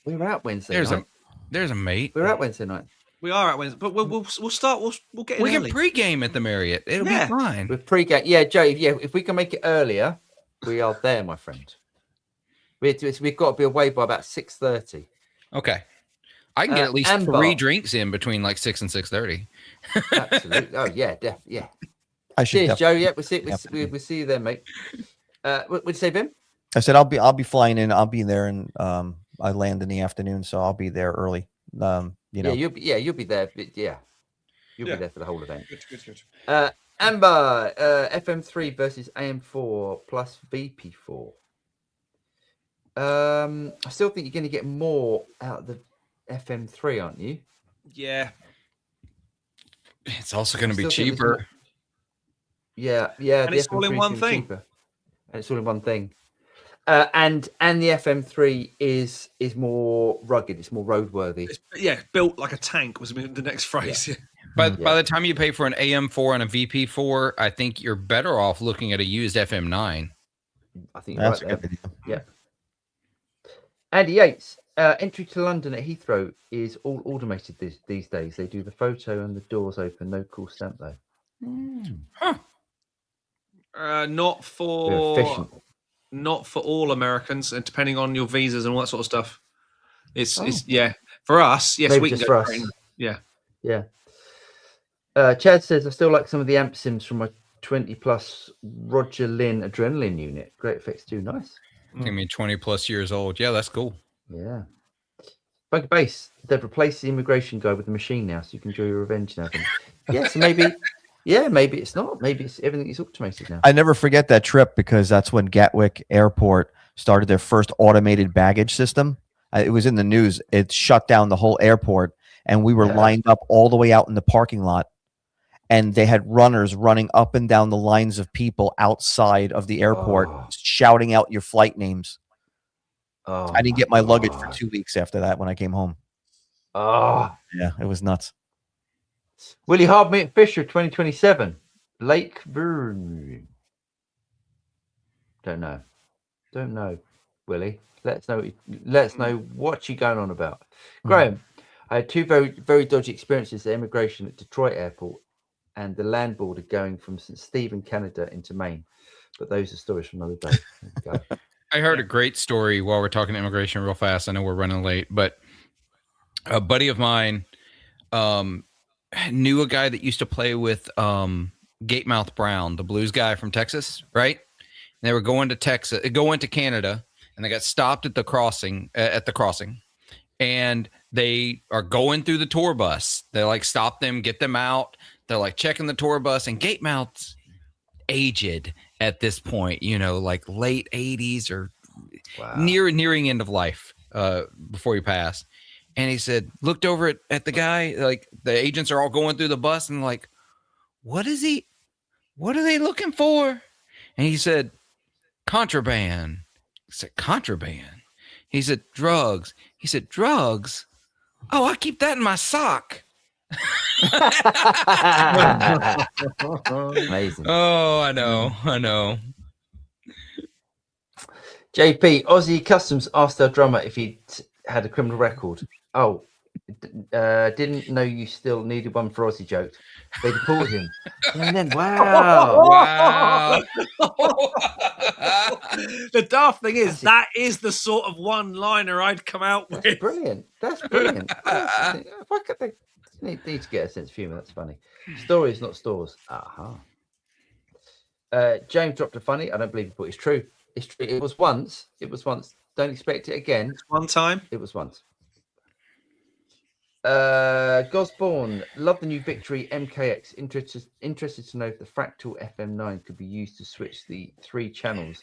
We were out Wednesday night. There's a mate. We were out Wednesday night. We are at Wednesday, but we'll start. We'll get in we early. can pregame at the Marriott. It'll be fine. With pregame, yeah, Joe. Yeah, if we can make it earlier, we are there, my friend. We've got to be away by about 6:30. Okay, I can get at least 3 drinks in between like 6 and 6:30. Absolutely. Oh yeah, yeah. Cheers, Joe. Yeah, we'll see you there, mate. What'd you say, Vim? I said I'll be flying in. I'll be there, and I land in the afternoon, so I'll be there early. You'll be there. You'll be there for the whole event. Good. Amber, FM3 versus AM4 plus VP4. I still think you're going to get more out of the FM3, aren't you? Yeah. It's also going to be cheaper. Yeah. And it's all in one thing. And it's all in one thing. And the FM3 is more rugged. It's more roadworthy. It's, built like a tank was the next phrase. Yeah. By the time you pay for an AM4 and a VP4, I think you're better off looking at a used FM9. I think that's right there. Yeah. Andy Yates, entry to London at Heathrow is all automated these days. They do the photo and the doors open. No cool stamp though. Not for all Americans, and depending on your visas and all that sort of stuff. It's for us. Yes, we can go for it. Yeah. Chad says I still like some of the amp sims from my 20+ Roger Lynn Adrenaline unit. Great effects too. Nice. I mean, 20+ years old. Yeah, that's cool. Yeah. Bunker Bass, they've replaced the immigration guy with the machine now, so you can enjoy your revenge now. So maybe it's not. Maybe it's everything is automated now. I never forget that trip, because that's when Gatwick Airport started their first automated baggage system. It was in the news. It shut down the whole airport, and we were lined up all the way out in the parking lot. And they had runners running up and down the lines of people outside of the airport, shouting out your flight names. I didn't get my luggage for 2 weeks after that when I came home. Yeah, it was nuts. Willie Hardmeat Fisher 2027. Lake Burn. Don't know, Willie. Let us know what you're going on about. Graham, I had 2 very, very dodgy experiences at immigration at Detroit Airport and the land border going from St. Stephen, Canada into Maine. But those are stories from another day. I heard a great story while we're talking immigration real fast. I know we're running late, but a buddy of mine knew a guy that used to play with Gatemouth Brown, the blues guy from Texas, right? And they were going to Canada, and they got stopped at the crossing, and they are going through the tour bus. They like stop them, get them out. They're like checking the tour bus, and Gatemouth's aged at this point, like late 80s or nearing end of life before he passed. And he said, looked over at the guy, like the agents are all going through the bus, and like, what are they looking for? And he said, contraband. He said, contraband. He said, drugs. He said, drugs? Oh, I keep that in my sock. Amazing. Oh, I know. JP, Aussie Customs asked our drummer if he had a criminal record. Oh, didn't know you still needed one for Aussie joke. They deported him. And then, wow. The daft thing is, that is the sort of one-liner I'd come out with. That's brilliant. If I could need to get a sense of humor, that's funny. Stories, not stores. James dropped a funny. I don't believe he put it's true. It's true. It was once. Don't expect it again. It's one time. It was once. Gosborn, love the new Victory MKX. Interested to know if the Fractal FM9 could be used to switch the 3 channels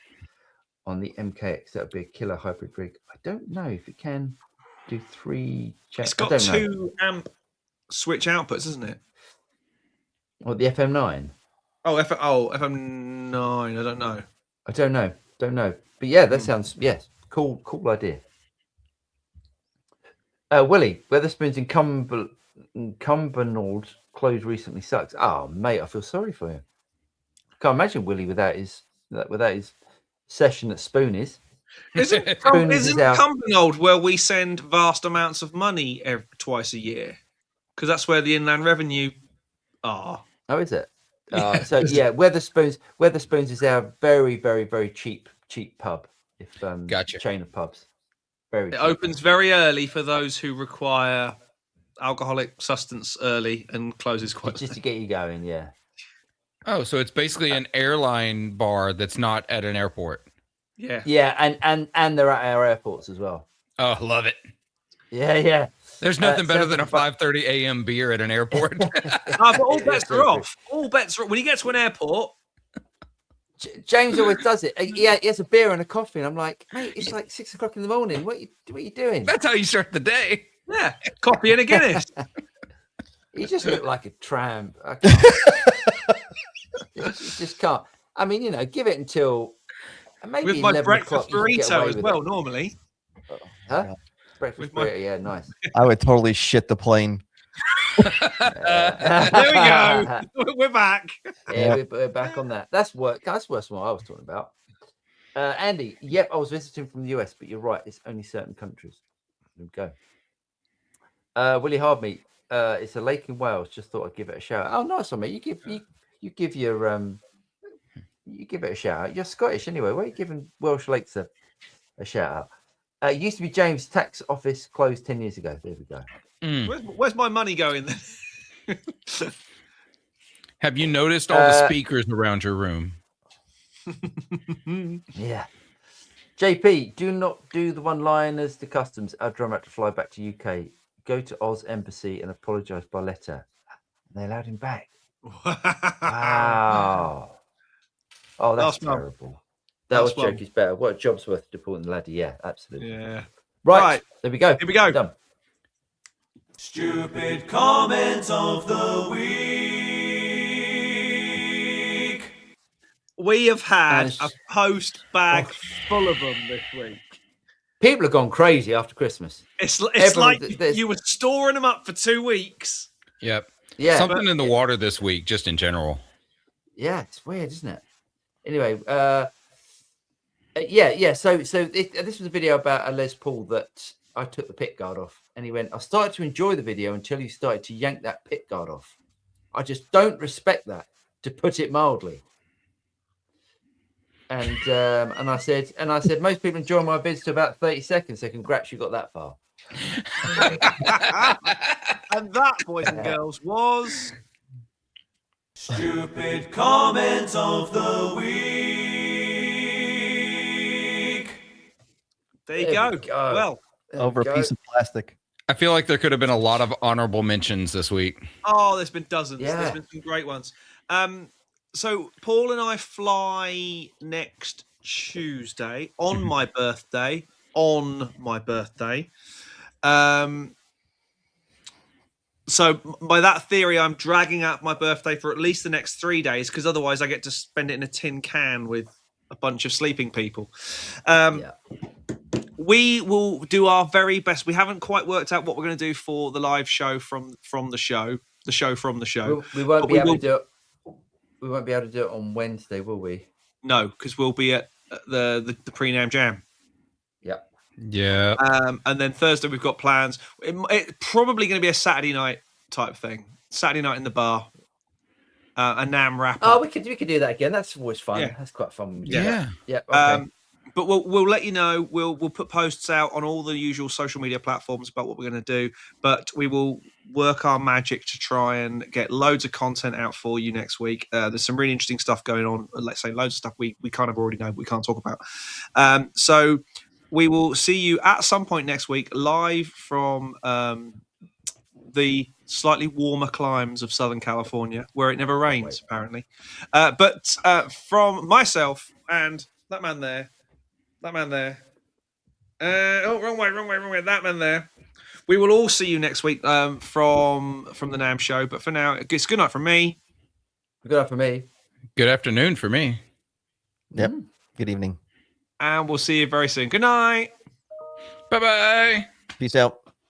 on the MKX. That would be a killer hybrid rig. I don't know if it can do 3 channels. It's got 2 amp switch outputs, isn't it? Well, the FM9. FM9. I don't know. But yeah, that sounds cool idea. Willie, Weatherspoons in Cumbernauld closed recently sucks. Oh, mate, I feel sorry for you. Can't imagine Willie without his session at Spoonies. Isn't Cumbernauld where we send vast amounts of money twice a year? Because that's where the Inland Revenue are. Oh, is it? So yeah, Weatherspoons is our very, very, very cheap pub. Gotcha. Chain of pubs. Very cheap. Opens very early for those who require alcoholic sustenance early and closes quite just to get you going. Yeah. Oh, so it's basically an airline bar that's not at an airport. Yeah. Yeah, and they're at our airports as well. Oh, love it. Yeah. There's nothing better than a 5:30 a.m. beer at an airport. But all bets are off. All bets are when you get to an airport. James always does it. He has a beer and a coffee, and I'm like, mate, it's like 6 o'clock in the morning. What are you doing? That's how you start the day. Yeah, coffee and a Guinness. You just look like a tramp. Just can't. I mean, give it until maybe with my breakfast burrito as well. Normally, breakfast burrito. Yeah, nice. I would totally shit the plane. There we go. We're back. Yeah, we're back on that. That's worse than what I was talking about. Andy, yep, I was visiting from the US, but you're right. It's only certain countries. There we go. Willie Hardmeat. It's a lake in Wales. Just thought I'd give it a shout. Oh, nice one, mate. You give your you give it a shout out. You're Scottish anyway. Why are you giving Welsh lakes a shout out? It used to be James' tax office closed 10 years ago. There we go. Where's my money going then? Have you noticed all the speakers around your room? Yeah. JP, do not do the one-liners to customs. Our drummer had to fly back to UK, go to Oz Embassy and apologise by letter. They allowed him back. Wow. Oh, that's terrible. That was Jokey's better. What a job's worth deporting the laddie. Yeah, absolutely. Yeah. Right. There we go. Here we go. Done. Stupid comments of the week. We have had a post bag full of them this week. People have gone crazy after Christmas. It's like you were storing them up for 2 weeks. Yep. Yeah. Something in the water this week, just in general. Yeah, it's weird, isn't it? Anyway, yeah. So this was a video about a Les Paul that I took the pick guard off, and he went, I started to enjoy the video until you started to yank that pick guard off. I just don't respect that, to put it mildly. And I said, most people enjoy my vids to about 30 seconds. So congrats, you got that far. And that, boys and girls, was Stupid comment of the week. There you go. Well, over a piece of plastic. I feel like there could have been a lot of honorable mentions this week. Oh, there's been dozens. Yeah. There's been some great ones. So Paul and I fly next Tuesday on my birthday. So by that theory, I'm dragging out my birthday for at least the next 3 days, because otherwise I get to spend it in a tin can with a bunch of sleeping people. We will do our very best. We haven't quite worked out what we're going to do for the live show from the show. The show from the show. We won't be able to do it. We won't be able to do it on Wednesday, will we? No, because we'll be at the pre-NAMM Jam. Yeah. And then Thursday we've got plans. It's probably going to be a Saturday night type thing. Saturday night in the bar. A NAMM wrap. Oh, we could do that again. That's always fun. Yeah. That's quite fun. Yeah. Yeah. Okay. But we'll let you know. We'll put posts out on all the usual social media platforms about what we're going to do. But we will work our magic to try and get loads of content out for you next week. There's some really interesting stuff going on. Let's say loads of stuff we kind of already know, but we can't talk about. So we will see you at some point next week, live from the slightly warmer climes of Southern California, where it never rains, apparently. But from myself and that man there. Wrong way. That man there. We will all see you next week from the NAMM show. But for now, it's good night from me. Good night for me. Good afternoon for me. Yep. Good evening. And we'll see you very soon. Good night. Bye-bye. Peace out.